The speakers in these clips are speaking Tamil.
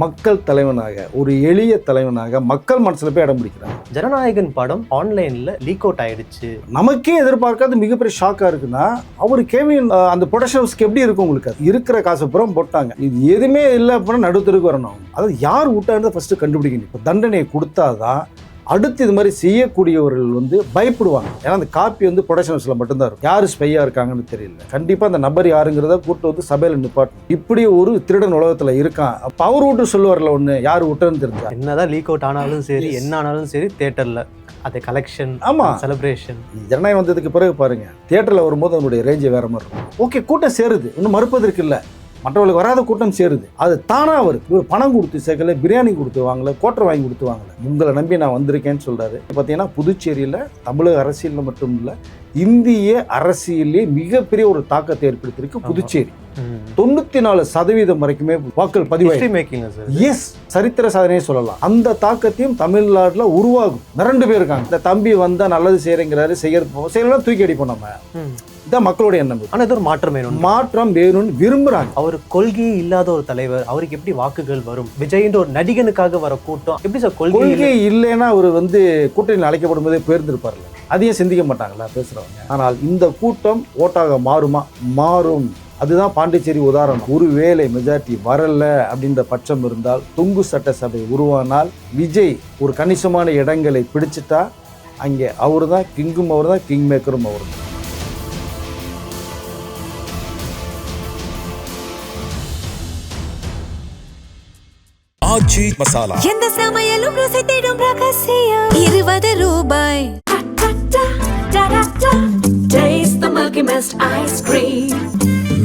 மக்கள் தலைவனாக ஒரு எளிய தலைவனாக மக்கள் மனசுல போய் இடம் பிடிக்கிறாங்க. ஜனநாயகன் படம் ஆன்லைன்ல லீக் அவுட் ஆயிடுச்சு. நமக்கே எதிர்பார்க்காத மிகப்பெரிய ஷாக்கா இருக்குன்னா அவரு கேவின் அந்த ப்ரொடக்ஷன்ஸ்க்கு எப்படி இருக்கும் உங்களுக்கு? இருக்கிற காசு புறம் போட்டாங்க. இது எதுவுமே இல்லை அப்படின்னா நடுத்தருக்கு வரணும். அதாவது யார் விட்டான்னு ஃபர்ஸ்ட் கண்டுபிடிக்கணும். இப்போ தண்டனையை கொடுத்தாதான் அடுத்து இது மாதிரி செய்யக்கூடியவர்கள் பயப்படுவாங்க. ஏன்னா அந்த காப்பி ப்ரொடக்ஷன்ஸ்ல மட்டும்தான் இருக்கும். யாரு ஸ்பையா இருக்காங்கன்னு தெரியல. கண்டிப்பா அந்த நபர் யாருங்கிறத கூட்டு சபையில நிப்பாட்டணும். இப்படி ஒரு திருடன் உலகத்துல இருக்கான். பவர் விட்டு சொல்லுவார்ல ஒண்ணு, யாரு விட்டுன்னு தெரிஞ்சா என்னதான் லீக் அவுட் ஆனாலும் சரி, என்ன ஆனாலும் சரி, தியேட்டர்ல அது கலெக்ஷன், ஆமா, செலிப்ரேஷன். ஜனநாயகம் வந்ததுக்கு பிறகு பாருங்க, தியேட்டர்ல வரும்போது அதனுடைய ரேஞ்சு வேற மாதிரி இருக்கும். ஓகே, கூட்டம் சேருது, இன்னும் மறுப்பதற்கு இல்லை. மற்றவர்களுக்கு வராத கூட்டம் சேருது. அது தானா வருது. இவர் பணம் கொடுத்து சேர்க்கல, பிரியாணி கொடுத்து வாங்கல, கோட்டர் வாங்கி கொடுத்து வாங்கல. உங்களை நம்பி நான் வந்திருக்கேன்னு சொல்றாரு. பார்த்தீங்கன்னா புதுச்சேரியில் தமிழக அரசியல் மட்டும் இல்லை, இந்திய அரசியலே மிகப்பெரிய ஒரு தாக்கத்தை ஏற்படுத்தியிருக்கு புதுச்சேரி. 94% வரைக்குமே வாக்கள் பதிவாயிருக்கு. எஸ், சரித்திர சாதனையே சொல்லலாம். அந்த தாக்கத்தையும் தமிழ்நாட்டில் உருவாகும். மிரண்டு போயிருக்காங்க. இந்த தம்பி வந்தா நல்லது செய்யறேங்கிறாரு, செய்யலாம் தூக்கி அடிப்போம். நம்ம இதான் மக்களுடைய எண்ணம். ஆனா இது ஒரு மாற்றம் வேணும்னு விரும்புறாங்க. அவர் கொள்கையே இல்லாத ஒரு தலைவர், அவருக்கு எப்படி வாக்குகள் வரும்? விஜய்ன்ற ஒரு நடிகனுக்காக வர கூட்டம் எப்படி சார் கொள்கை இல்லைன்னா அவர் கூட்டணியில் அழைக்கப்படும் போதே போயிருந்திருப்பார்ல. அதையும் சிந்திக்க மாட்டாங்களா பேசுறவங்க? ஆனால் இந்த கூட்டம் ஓட்டாக மாறுமா? மாறும். அதுதான் பாண்டிச்சேரி உதாரணம். ஒருவேளை மெஜாரிட்டி வரல அப்படின்ற பட்சம் இருந்தால், தொங்கு சட்டசபை உருவானால், விஜய் ஒரு கணிசமான இடங்களை பிடிச்சிட்டா அங்கே அவரு தான் கிங்கும், அவர் தான் கிங் மேக்கரும் அவர் தான். ஆச்சி மசாலா. எந்த சமையலும் ருசி தேடும் ரகசியம். 20 ரூபாய். Taste the Milky Mist ice cream.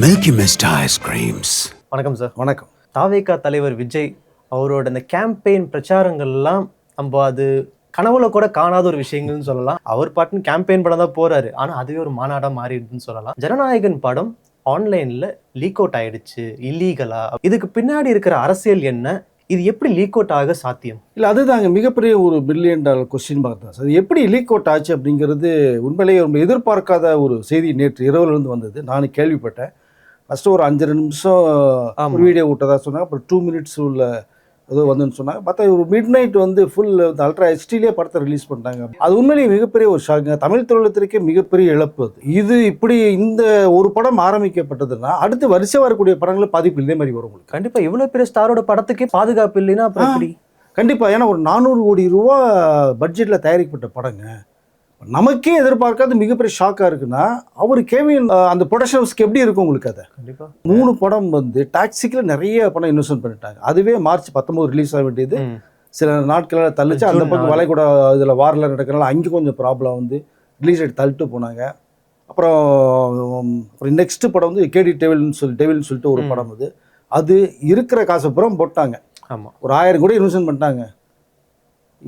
Milky Mist ice creams. வணக்கம் சார். வணக்கம். தாவேகா தலைவர் விஜய் அவரோட இந்த கேம்பெயின் பிரச்சாரங்கள்லாம் நம்ம அது கனவுல கூட காணாத ஒரு விஷயங்கள்னு சொல்லலாம். அவர் பாட்டுன்னு கேம்பெயின் படம் தான் போறாரு, ஆனா அதுவே ஒரு மாநாடா மாறிடுதுன்னு சொல்லலாம். ஜனநாயகன் படம் ஆன்லைன்ல லீக் அவுட் ஆயிடுச்சு இல்லீகலா. இதுக்கு பின்னாடி இருக்கிற அரசியல் என்ன? இது எப்படி லீக் அவுட் ஆக சாத்தியம்? இல்லை, அதுதாங்க மிகப்பெரிய ஒரு $1 பில்லியன் கொஸ்டின் பார்த்தா. அது எப்படி லீக் அவுட் ஆச்சு அப்படிங்கிறது உண்மையிலேயே ரொம்ப எதிர்பார்க்காத ஒரு செய்தி. நேற்று இரவுலேருந்து வந்தது. நானும் கேள்விப்பட்டேன். ஃபஸ்ட்டு ஒரு 5 நிமிஷம் ஒரு வீடியோ விட்டதா சொன்னாங்க. அப்புறம் 2 மினிட்ஸ் உள்ள ஏதோ வந்துன்னு சொன்னாங்க. பார்த்தா ஒரு மிட் நைட் ஃபுல் அல்ட்ரா ஹெச்டிலே படத்தை ரிலீஸ் பண்ணிட்டாங்க. அது உண்மையிலேயே மிகப்பெரிய ஒரு ஷாக்குங்க. தமிழ் தொழிலத்திற்கே மிகப்பெரிய இழப்பு அது. இது இப்படி இந்த ஒரு படம் ஆரம்பிக்கப்பட்டதுன்னா அடுத்து வரிசை வரக்கூடிய படங்கள் பாதிப்பு இதே மாதிரி வரும். கண்டிப்பா இவ்வளவு பெரிய ஸ்டாரோட படத்துக்கே பாதுகாப்பு இல்லைன்னா அப்புறம் எப்படி? கண்டிப்பா. ஏன்னா ஒரு 400 கோடி ரூபா பட்ஜெட்ல தயாரிக்கப்பட்ட படங்க. நமக்கே எதிர்பார்க்காத மிகப்பெரிய ஷாக்கா இருக்குன்னா அவர் கேவின் அந்த ப்ரொடக்ஷன்ஸ்க்கு எப்படி இருக்கும் உங்களுக்கு? அதை கண்டிப்பா 3 படம் டாக்ஸிக்கில் நிறைய படம் இன்வெஸ்ட்மெண்ட் பண்ணிட்டாங்க. அதுவே மார்ச் 19 ரிலீஸ் ஆக வேண்டியது சில நாட்களால் தள்ளிச்சு. அந்த பக்கம் வளைகுடா இதில் வாரில் நடக்கிறனால அங்கே கொஞ்சம் ப்ராப்ளம் ரிலீஸ் டேட் தள்ளிட்டு போனாங்க. அப்புறம் நெக்ஸ்ட் படம் கேடி டெவில்னு சொல்லிட்டு ஒரு படம் அது இருக்கிற காசு புறம் போட்டாங்க. ஆமாம், ஒரு 1000 கோடி இன்வெஸ்ட்மெண்ட் பண்ணிட்டாங்க.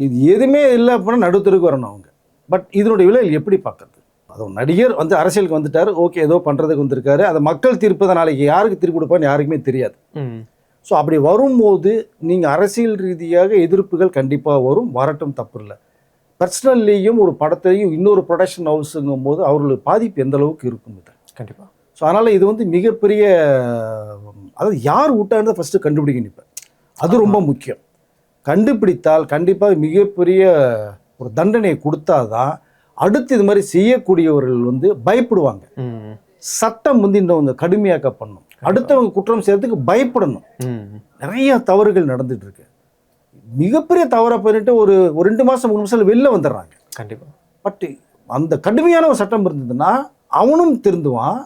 இது எதுவுமே இல்லை அப்படின்னா நடுத்தருக்கு வரணும் அவங்க. பட் இதனுடைய விலையில் எப்படி பார்க்கறது? அது நடிகர் அரசியலுக்கு வந்துட்டார், ஓகே, ஏதோ பண்ணுறதுக்கு வந்திருக்காரு. அதை மக்கள் தீர்ப்பு தான். நாளைக்கு யாருக்கு தீர்ப்பு கொடுப்பான்னு யாருக்குமே தெரியாது. ஸோ அப்படி வரும்போது நீங்கள் அரசியல் ரீதியாக எதிர்ப்புகள் கண்டிப்பாக வரும், வரட்டும், தப்பு இல்லை. பர்சனல்லையும் ஒரு படத்தையும் இன்னொரு ப்ரொடக்ஷன் ஹவுஸுங்கும் போது அவர்களுக்கு பாதிப்பு எந்த அளவுக்கு இருக்கும் இது கண்டிப்பாக. ஸோ அதனால் இது மிகப்பெரிய, அதாவது யார் விட்டான்னு ஃபஸ்ட்டு கண்டுபிடிக்கணும். இப்போ அது ரொம்ப முக்கியம். கண்டுபிடித்தால் கண்டிப்பாக மிகப்பெரிய ஒரு தண்டனையை கொடுத்தாதான் அடுத்து இது மாதிரி செய்யக்கூடியவர்கள் பயப்படுவாங்க. சட்டம் இன்னும் கடுமையாக்க பண்ணணும். அடுத்தவங்க குற்றம் செய்யறதுக்கு பயப்படணும். நிறைய தவறுகள் நடந்துட்டு இருக்கு. மிகப்பெரிய தவறை பண்ணிட்டு ஒரு 2 மாசம் 3 மாசம் வெளில வந்துடுறாங்க. கண்டிப்பா. பட் அந்த கடுமையான ஒரு சட்டம் இருந்ததுன்னா அவனும் திருந்துவான்,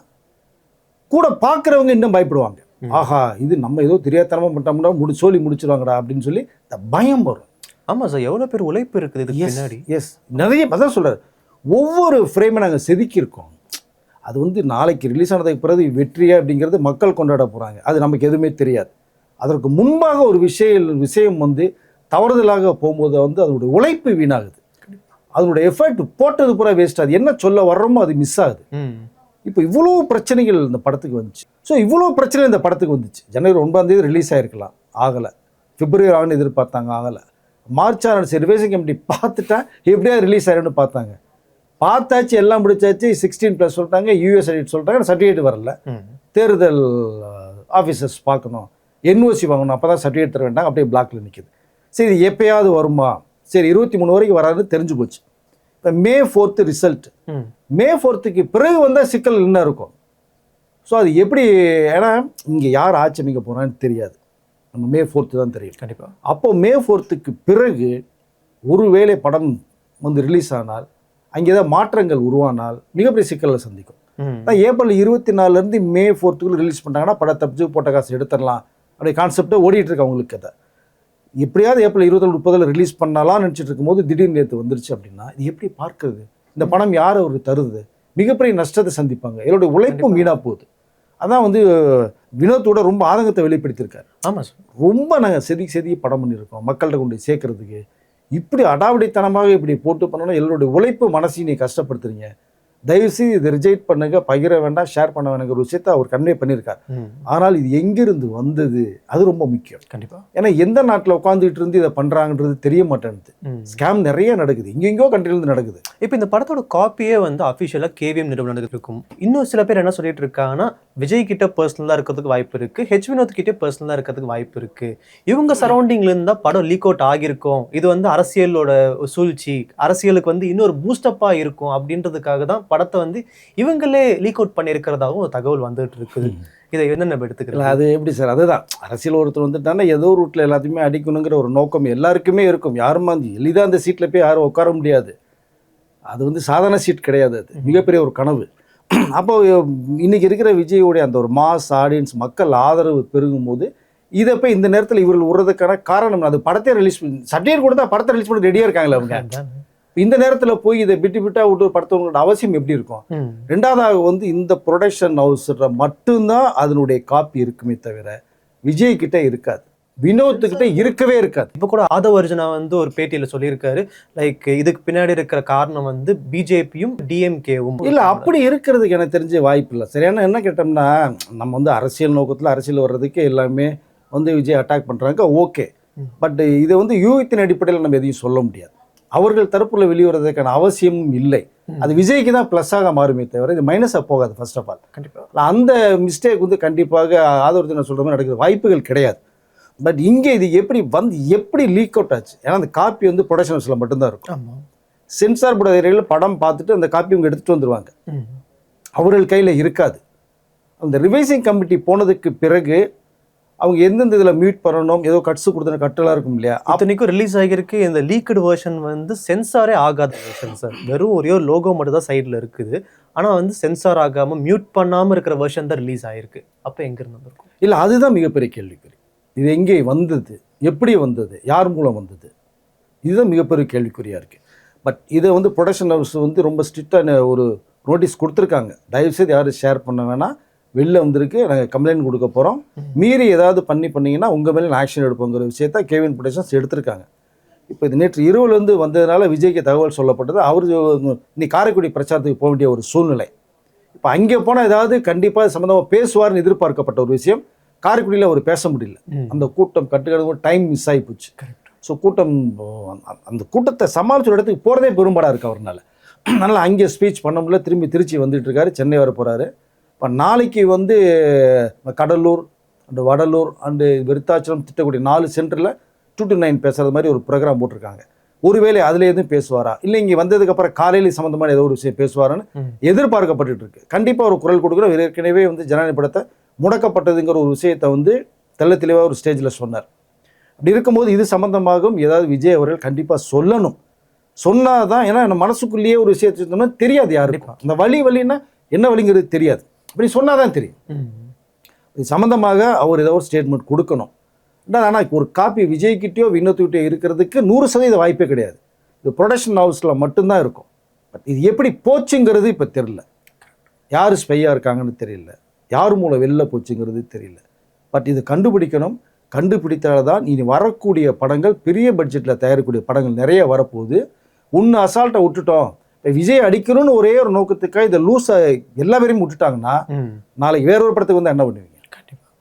கூட பார்க்குறவங்க இன்னும் பயப்படுவாங்க. ஆஹா, இது நம்ம ஏதோ தெரியாதனமா பண்ணிட்டோம்னா சொல்லி முடிச்சிருவாங்கடா அப்படின்னு சொல்லி இந்த பயம் வரும். ஆமாம் சார், எவ்வளோ பேர் உழைப்பு இருக்குது இதுக்கு பின்னாடி. எஸ், நிறைய. அதான் சொல்கிறார், ஒவ்வொரு ஃப்ரேமை நாங்கள் செதுக்கியிருக்கோம். அது நாளைக்கு ரிலீஸ் ஆனதுக்கு பிறகு வெற்றியா அப்படிங்கிறது மக்கள் கொண்டாட போகிறாங்க. அது நமக்கு எதுவுமே தெரியாது. அதற்கு முன்பாக ஒரு விஷயம் தவறுதலாக போகும்போது அதனுடைய உழைப்பு வீணாகுது. அதனுடைய எஃபர்ட் போட்டது பூரா வேஸ்ட். அது என்ன சொல்ல வர்றோமோ அது மிஸ் ஆகுது. இப்போ இவ்வளோ பிரச்சனைகள் இந்த படத்துக்கு வந்துச்சு. ஸோ இவ்வளோ பிரச்சனை இந்த படத்துக்கு வந்துச்சு. ஜனவரி 9 ரிலீஸ் ஆகிருக்கலாம், ஆகலை. பிப்ரவரி ஆகுன்னு எதிர்பார்த்தாங்க, ஆகலை. மார்ச் 6 ரிவைசிங் கமிட்டி பார்த்துட்டா எப்படியா ரிலீஸ் ஆகிடும்னு பார்த்தாங்க. பார்த்தாச்சு, எல்லாம் முடிச்சாச்சு. 16+ சொல்லிட்டாங்க, யூஎஸ் சர்டிஃபிகேட் சொல்லிட்டாங்க. சர்டிஃபிகேட் வரல. தேர்தல் ஆஃபீஸர்ஸ் பார்க்கணும். என்ஓசி வாங்கணும், அப்போ தான் சர்டிஃபிகேட் தர வேண்டாம், அப்படியே பிளாக்ல நிற்கிது. சரி இது எப்பயாவது வருமா, சரி 23 வரைக்கும் வராதுன்னு தெரிஞ்சு போச்சு. இப்போ May 4 ரிசல்ட், May 4 பிறகு வந்தால் சிக்கல் என்ன இருக்கும். ஸோ அது எப்படி, ஏன்னா இங்கே யார் ஆட்சி அமைக்க போகிறான்னு தெரியாது, நம்ம May 4 தான் தெரியும் கண்டிப்பாக. அப்போ May 4 பிறகு ஒருவேளை படம் வந்து ரிலீஸ் ஆனால், அங்கே ஏதாவது மாற்றங்கள் உருவானால் மிகப்பெரிய சிக்கலை சந்திக்கும். ஏப்ரல் 24 May 4 ரிலீஸ் பண்ணிட்டாங்கன்னா படம் தப்பிச்சு போட்ட காசு எடுத்துடலாம் அப்படி கான்செப்டை ஓடிட்டு இருக்கு அவங்களுக்கு. அதை எப்படியாவது ஏப்ரல் 27-30 ரிலீஸ் பண்ணலாம்னு நினச்சிட்டு இருக்கும்போது திடீர்னு நேற்று வந்துருச்சு அப்படின்னா இது எப்படி பார்க்குறது? இந்த பணம் யார் அவர் தருது? மிகப்பெரிய நஷ்டத்தை சந்திப்பாங்க, என்னுடைய உழைப்பும் வீணாக போகுது. அதான் வந்து வினோத்தோட ரொம்ப ஆதங்கத்தை வெளிப்படுத்தியிருக்காரு. ஆமாம் சார், ரொம்ப நாங்கள் செதுக்கி படம் பண்ணியிருக்கோம் மக்கள்கிட்ட கொண்டு சேர்க்கறதுக்கு. இப்படி அடாவடித்தனமாக இப்படி போட்டு பண்ணணும், எல்லோருடைய உழைப்பு மனசையும் நீ கஷ்டப்படுத்துறீங்க. தயவுசெய்து இதை ரிஜெக்ட் பண்ணுங்க, பகிர வேண்டாம், ஷேர் பண்ண வேணுங்கிற ஒரு விஷயத்தை அவர் கன்வே பண்ணியிருக்கார். ஆனால் இது எங்கிருந்து வந்தது அது ரொம்ப முக்கியம். கண்டிப்பாக. ஏன்னா எந்த நாட்டில் உட்காந்துட்டு இருந்து இதை பண்ணுறாங்கன்றது தெரிய மாட்டேன்து. ஸ்கேம் நிறைய நடக்குது, இங்கெங்கோ கண்ட்ரிலேருந்து நடக்குது. இப்போ இந்த படத்தோட காப்பியே வந்து அஃபிஷியலாக KVM நிறுவனம் இருக்கும். இன்னும் சில பேர் என்ன சொல்லிட்டு இருக்காங்கன்னா விஜய் கிட்ட பர்சனலாக இருக்கிறதுக்கு வாய்ப்பு இருக்கு, வினோத் கிட்டே பர்சனலாக இருக்கிறதுக்கு வாய்ப்பு இருக்கு. இவங்க சரௌண்டிங்ல இருந்தா படம் லீக் அவுட் ஆகியிருக்கும், இது வந்து அரசியலோட சூழ்ச்சி, அரசியலுக்கு வந்து இன்னொரு பூஸ்டப்பா இருக்கும் அப்படின்றதுக்காக தான் படத்தை வந்து இவங்களே லீக் அவுட் பண்ணியிருக்கிறதாகவும் ஒரு தகவல் வந்துட்டு இருக்குது. இதை என்னென்ன எடுத்துக்கலாம்? அது எப்படி சார், அதுதான் அரசியல் ஒருத்தர் வந்துட்டாங்கன்னா ஏதோ ரூட்டில் எல்லாத்தையுமே அடிக்கணுங்கிற ஒரு நோக்கம் எல்லாருக்குமே இருக்கும். யாரும் வந்து எளிதாக அந்த சீட்டில் போய் யாரும் உட்கார முடியாது. அது வந்து சாதாரண சீட் கிடையாது, அது மிகப்பெரிய ஒரு கனவு. அப்போ இன்னைக்கு இருக்கிற விஜயோடைய அந்த ஒரு மாஸ் ஆடியன்ஸ் மக்கள் ஆதரவு பெருகும் போது இதை போய் இந்த நேரத்தில் இவர்கள் விடுறதுக்கான காரணம், அது படத்தை ரிலீஸ் பண்ணி சர்டிஃபிகேட் கொடுத்தா படத்தை ரிலீஸ் பண்ணி ரெடியாக இருக்காங்களே அவங்க. இந்த நேரத்தில் போய் இதை விட்டா விட்டு படத்தவங்களோட அவசியம் எப்படி இருக்கும்? ரெண்டாவதாக வந்து இந்த ப்ரொடக்ஷன் ஹவுஸ் மட்டும்தான் அதனுடைய காப்பி இருக்குமே தவிர விஜய் கிட்ட இருக்காது, வினோத்துக்கிட்ட இருக்கவே இருக்காது. இப்போ கூட ஆதவ் அர்ஜுனா வந்து ஒரு பேட்டியில் சொல்லியிருக்காரு, லைக் இதுக்கு பின்னாடி இருக்கிற காரணம் வந்து பிஜேபியும் டிஎம்கேவும். இல்லை அப்படி இருக்கிறதுக்கு எனக்கு தெரிஞ்ச வாய்ப்பு இல்லை. சரியான என்ன கேட்டோம்னா, நம்ம வந்து அரசியல் நோக்கத்தில் அரசியல் வர்றதுக்கு எல்லாமே வந்து விஜய் அட்டாக் பண்ணுறாங்க, ஓகே. பட் இதை வந்து யூகத்தின் அடிப்படையில் நம்ம எதையும் சொல்ல முடியாது. அவர்கள் தரப்புல வெளிவரதுக்கான அவசியமும் இல்லை. அது விஜய்க்கு தான் ப்ளஸ்ஸாக மாறுமே தவிர இது மைனஸாக போகாது. ஃபர்ஸ்ட் ஆஃப் ஆல் கண்டிப்பாக அந்த மிஸ்டேக் வந்து கண்டிப்பாக ஆதரவு சொல்கிற மாதிரி நடக்கிற வாய்ப்புகள் கிடையாது. பட் இங்கே இது எப்படி லீக் அவுட் ஆச்சு? ஏன்னா அந்த காப்பி வந்து ப்ரொடக்ஷன் ஹவுஸில் மட்டும்தான் இருக்கும். சென்சார் போர்டு ஏரியாவில் படம் பார்த்துட்டு அந்த காப்பி அவங்க எடுத்துகிட்டு வந்துடுவாங்க, அவர்கள் கையில் இருக்காது. அந்த ரிவைசிங் கமிட்டி போனதுக்கு பிறகு அவங்க எந்தெந்த இதில் மியூட் பண்ணணும், ஏதோ கட்ஸு கொடுத்தன கட்டெல்லாம் இருக்கும் இல்லையா, அத்தனைக்கும் ரிலீஸ் ஆகியிருக்கு. இந்த லீக்டு வெர்ஷன் வந்து சென்சாரே ஆகாத வெர்ஷன் சார், வெறும் ஒரே ஒரு லோகோ மட்டும் தான் சைடில் இருக்குது. ஆனால் வந்து சென்சார் ஆகாமல் மியூட் பண்ணாமல் இருக்கிற வெர்ஷன் தான் ரிலீஸ் ஆகிருக்கு. அப்போ எங்கேருந்து இருக்கும்? இல்லை அதுதான் மிகப்பெரிய கேள்விக்குறி. இது எங்கே வந்தது, எப்படி வந்தது, யார் மூலம் வந்தது, இதுதான் மிகப்பெரிய கேள்விக்குறியாக இருக்குது. பட் இதை வந்து ப்ரொடக்ஷன் ஹவுஸ் வந்து ரொம்ப ஸ்ட்ரிக்டான ஒரு நோட்டீஸ் கொடுத்துருக்காங்க, தயவுசெய்து யாரும் ஷேர் பண்ண வேணாம், வெளில வந்திருக்கு, நாங்கள் கம்ப்ளைண்ட் கொடுக்க போகிறோம், மீறி ஏதாவது பண்ணிங்கன்னா உங்கள் மேலே ஆக்ஷன் எடுப்போங்கிற விஷயத்த KVM ப்ரொடக்ஷன்ஸ் எடுத்திருக்காங்க. இப்போ இது நேற்று இரவுலேருந்து வந்ததுனால விஜய்க்கு தகவல் சொல்லப்பட்டது. அவர் இன்னைக்கு காரைக்குடி பிரச்சாரத்துக்கு போக வேண்டிய ஒரு சூழ்நிலை. இப்போ அங்கே போனால் ஏதாவது கண்டிப்பாக சம்மந்தமாக பேசுவார்னு எதிர்பார்க்கப்பட்ட ஒரு விஷயம், காரைக்குடியில் அவர் பேச முடியல. அந்த கூட்டம் கட்டுக்கிறது டைம் மிஸ் ஆகி போச்சு. ஸோ அந்த கூட்டத்தை சமாளிச்ச இடத்துக்கு போகிறதே பெரும்பாடாக இருக்குது அவர்னால. அதனால் அங்கே ஸ்பீச் பண்ண முடியல, திருச்சி வந்துட்டு இருக்காரு, சென்னை வர போகிறாரு. இப்போ நாளைக்கு வந்து கடலூர் அண்டு வடலூர் அண்டு விருத்தாச்சலம் திட்டக்கூடிய 4 சென்டரில் 2 to 9 பேசுகிறது மாதிரி ஒரு ப்ரோக்ராம் போட்டிருக்காங்க. ஒருவேளை அதில் எதுவும் பேசுவாரா, இல்லை இங்கே வந்ததுக்கப்புறம் காலையில் சம்மந்தமான ஏதோ ஒரு விஷயம் பேசுவாரான்னு எதிர்பார்க்கப்பட்டு இருக்கு. கண்டிப்பாக ஒரு குரல் கொடுக்குறோம். ஏற்கனவே வந்து ஜனநாயக படத்தை முடக்கப்பட்டதுங்கிற ஒரு விஷயத்தை வந்து தெளிவாக ஒரு ஸ்டேஜில் சொன்னார். அப்படி இருக்கும்போது இது சம்மந்தமாகவும் ஏதாவது விஜய் அவர்கள் கண்டிப்பாக சொல்லணும். சொன்னால் தான், ஏன்னா நம்ம மனசுக்குள்ளேயே ஒரு விஷயத்தை சொன்னோம்னா தெரியாது யாருக்கும். இந்த வலின்னா என்ன வலிங்கிறது தெரியாது. அப்படி சொன்னால் தான் தெரியும். இது சம்மந்தமாக அவர் ஏதோ ஒரு ஸ்டேட்மெண்ட் கொடுக்கணும். ஆனால் இப்போ ஒரு காப்பி விஜய்கிட்டயோ வினோத்கிட்டயோ இருக்கிறதுக்கு 100% வாய்ப்பே கிடையாது. இது ப்ரொடக்ஷன் ஹவுஸில் மட்டும்தான் இருக்கும். பட் இது எப்படி போச்சுங்கிறது இப்போ தெரியல, யார் ஸ்பையாக இருக்காங்கன்னு தெரியல, யார் மூலம் வெளில போச்சுங்கிறது தெரியல. பட் இது கண்டுபிடிக்கணும். கண்டுபிடித்தால்தான் இனி வரக்கூடிய படங்கள், பெரிய பட்ஜெட்டில் தயாரிக்கக்கூடிய படங்கள் நிறைய வரப்போகுது. ஒன்று அசால்ட்டை விட்டுட்டோம், இப்போ விஜய் அடிக்கணும்னு ஒரே ஒரு நோக்கத்துக்காக இதை லூஸை எல்லா பேரையும் விட்டுட்டாங்கன்னா நாளைக்கு வேறொரு படத்துக்கு வந்து என்ன பண்ணுவீங்க? கண்டிப்பாக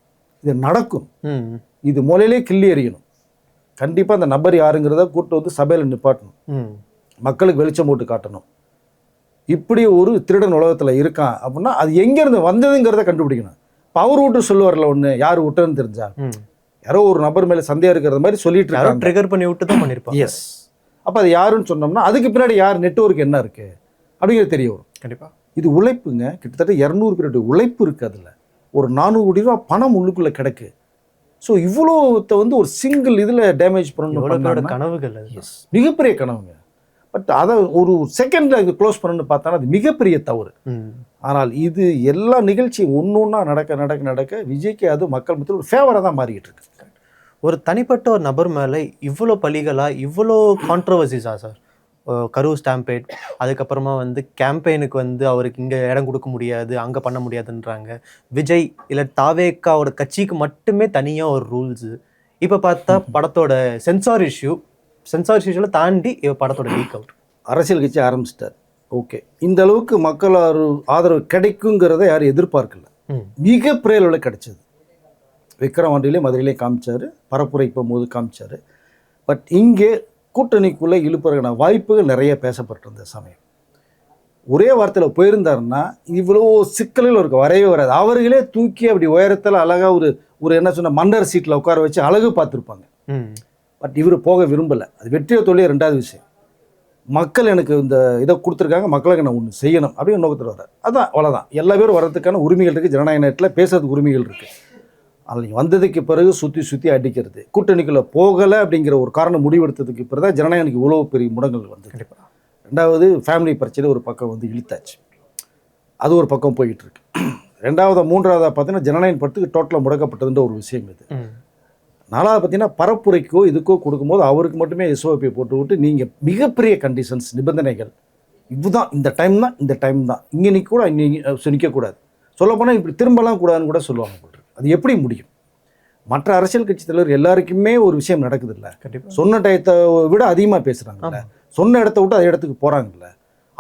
இது நடக்கும். இது மூலையிலே கிள்ளி எறியணும். கண்டிப்பாக அந்த நபர் யாருங்கிறத கூட்டு வந்து சபையில் நிப்பாட்டணும், மக்களுக்கு வெளிச்சம் போட்டு காட்டணும். இப்படி ஒரு திருடன் உலகத்தில் இருக்கான் அப்படின்னா அது எங்கேருந்து வந்ததுங்கிறத கண்டுபிடிக்கணும். இப்போ அவர் விட்டு சொல்லுவார்ல ஒன்று, யார் விட்டதுன்னு தெரிஞ்சா யாரோ ஒரு நபர் மேலே சந்தேகம் இருக்கிற மாதிரி சொல்லிட்டு யாரோ இருக்காங்க. ட்ரிகர் பண்ணி விட்டு தான் பண்ணியிருப்பாங்க. எஸ். அப்போ அது யாருன்னு சொன்னோம்னா அதுக்கு பின்னாடி யார் நெட்வொர்க் என்ன இருக்குது அப்படிங்கிறது தெரிய வரும். கண்டிப்பாக இது உழைப்புங்க. கிட்டத்தட்ட 200 பேருடைய உழைப்பு இருக்குது. அதில் ஒரு 400 கோடி ரூபா பணம் உள்ளுக்குள்ளே கிடக்கு. ஸோ இவ்வளோத்தை வந்து ஒரு சிங்கிள் இதில் டேமேஜ் எவ்வளோ பேரோட பண்ணணும். கனவுகள் அது. எஸ், மிகப்பெரிய கனவுங்க. பட் அதை ஒரு செகண்டில் இது க்ளோஸ் பண்ணணும்னு பார்த்தாலும் அது மிகப்பெரிய தவறு. ஆனால் இது எல்லா நிகழ்ச்சியும் ஒன்று ஒன்றா நடக்க நடக்க நடக்க விஜய்க்கு அது மக்கள் மத்தியில் ஒரு ஃபேவராக தான் மாறிக்கிட்டு இருக்கு. ஒரு தனிப்பட்ட ஒரு நபர் மேலே இவ்வளோ பழிகளா, இவ்வளோ கான்ட்ரவர்சிஸா சார்? கரூர் ஸ்டாம்பேட், அதுக்கப்புறமா வந்து கேம்பெயினுக்கு வந்து அவருக்கு இங்கே இடம் கொடுக்க முடியாது, அங்கே பண்ண முடியாதுன்றாங்க. விஜய் இல்லை தாவேக்காவோட கட்சிக்கு மட்டுமே தனியாக ஒரு ரூல்ஸு. இப்போ பார்த்தா படத்தோட சென்சார் இஷ்யூவில் தாண்டி படத்தோட லீக் அவுட். அரசியல் கட்சி ஆரம்பிச்சிட்டார். ஓகே, இந்த அளவுக்கு மக்கள் ஆதரவு கிடைக்குங்கிறத யாரும் எதிர்பார்க்கல. மிகப்பெரிய அளவில் கிடைச்சது. விக்ரவாண்டிலே மதுரையிலே காமிச்சார், பரப்புரை போகும்போது காமிச்சார். பட் இங்கே கூட்டணிக்குள்ளே இழுப்புறதுக்கான வாய்ப்புகள் நிறைய பேசப்பட்டிருந்த சமயம். ஒரே வார்த்தையில் போயிருந்தாருன்னா இவ்வளோ சிக்கல்கள் அவருக்கு வரவே வராது. அவர்களே தூக்கி அப்படி உயரத்தில் அழகாக ஒரு என்ன சொன்ன மன்னர் சீட்டில் உட்கார வச்சு அழகு பார்த்துருப்பாங்க. பட் இவர் போக விரும்பலை. அது வெற்றியை தொழில் 2வது விஷயம். மக்கள் எனக்கு இந்த இதை கொடுத்துருக்காங்க, மக்களுக்கு நான் ஒன்று செய்யணும் அப்படின்னு நோக்கத்தில் வர்றார். அதான் அவ்வளோதான். எல்லா பேரும் வர்றதுக்கான உரிமைகள் இருக்குது. ஜனநாயக நாட்டில் பேசுறதுக்கு உரிமைகள் இருக்குது. அதில் வந்ததுக்கு பிறகு சுற்றி அடிக்கிறது, கூட்டணிக்குள்ளே போகலை அப்படிங்கிற ஒரு காரணம் முடிவெடுத்ததுக்கு பிறகு தான் ஜனநாயகனுக்கு இவ்வளோ பெரிய முடங்கள் வந்து. கண்டிப்பாக 2வது ஃபேமிலி பிரச்சனை ஒரு பக்கம் வந்து இழுத்தாச்சு. அது ஒரு பக்கம் போயிட்டுருக்கு. 2வது 3வது பார்த்தீங்கன்னா ஜனநாயக படத்துக்கு டோட்டலாக முடக்கப்பட்டதுன்ற ஒரு விஷயம் இது. 4வது பார்த்தீங்கன்னா பரப்புரைக்கோ இதுக்கோ கொடுக்கும்போது அவருக்கு மட்டுமே எஸ்ஓபி போட்டு விட்டு நீங்கள் மிகப்பெரிய கண்டிஷன்ஸ் நிபந்தனைகள் இதுதான், இந்த டைம் தான் இங்கே நிற்கக்கூட இங்கே நிற்கக்கூடாது, சொல்லப்போனால் இப்படி திரும்பலாம் கூடாதுன்னு கூட சொல்லுவாங்க. அது எப்படி முடியும்? மற்ற அரசியல் கட்சி தலைவர் எல்லாருக்குமே ஒரு விஷயம் நடக்குது இல்லை, சொன்ன டயத்தை விட அதிகமாக பேசுகிறாங்கல்ல, சொன்ன இடத்த விட்டு அதே இடத்துக்கு போகிறாங்கல்ல.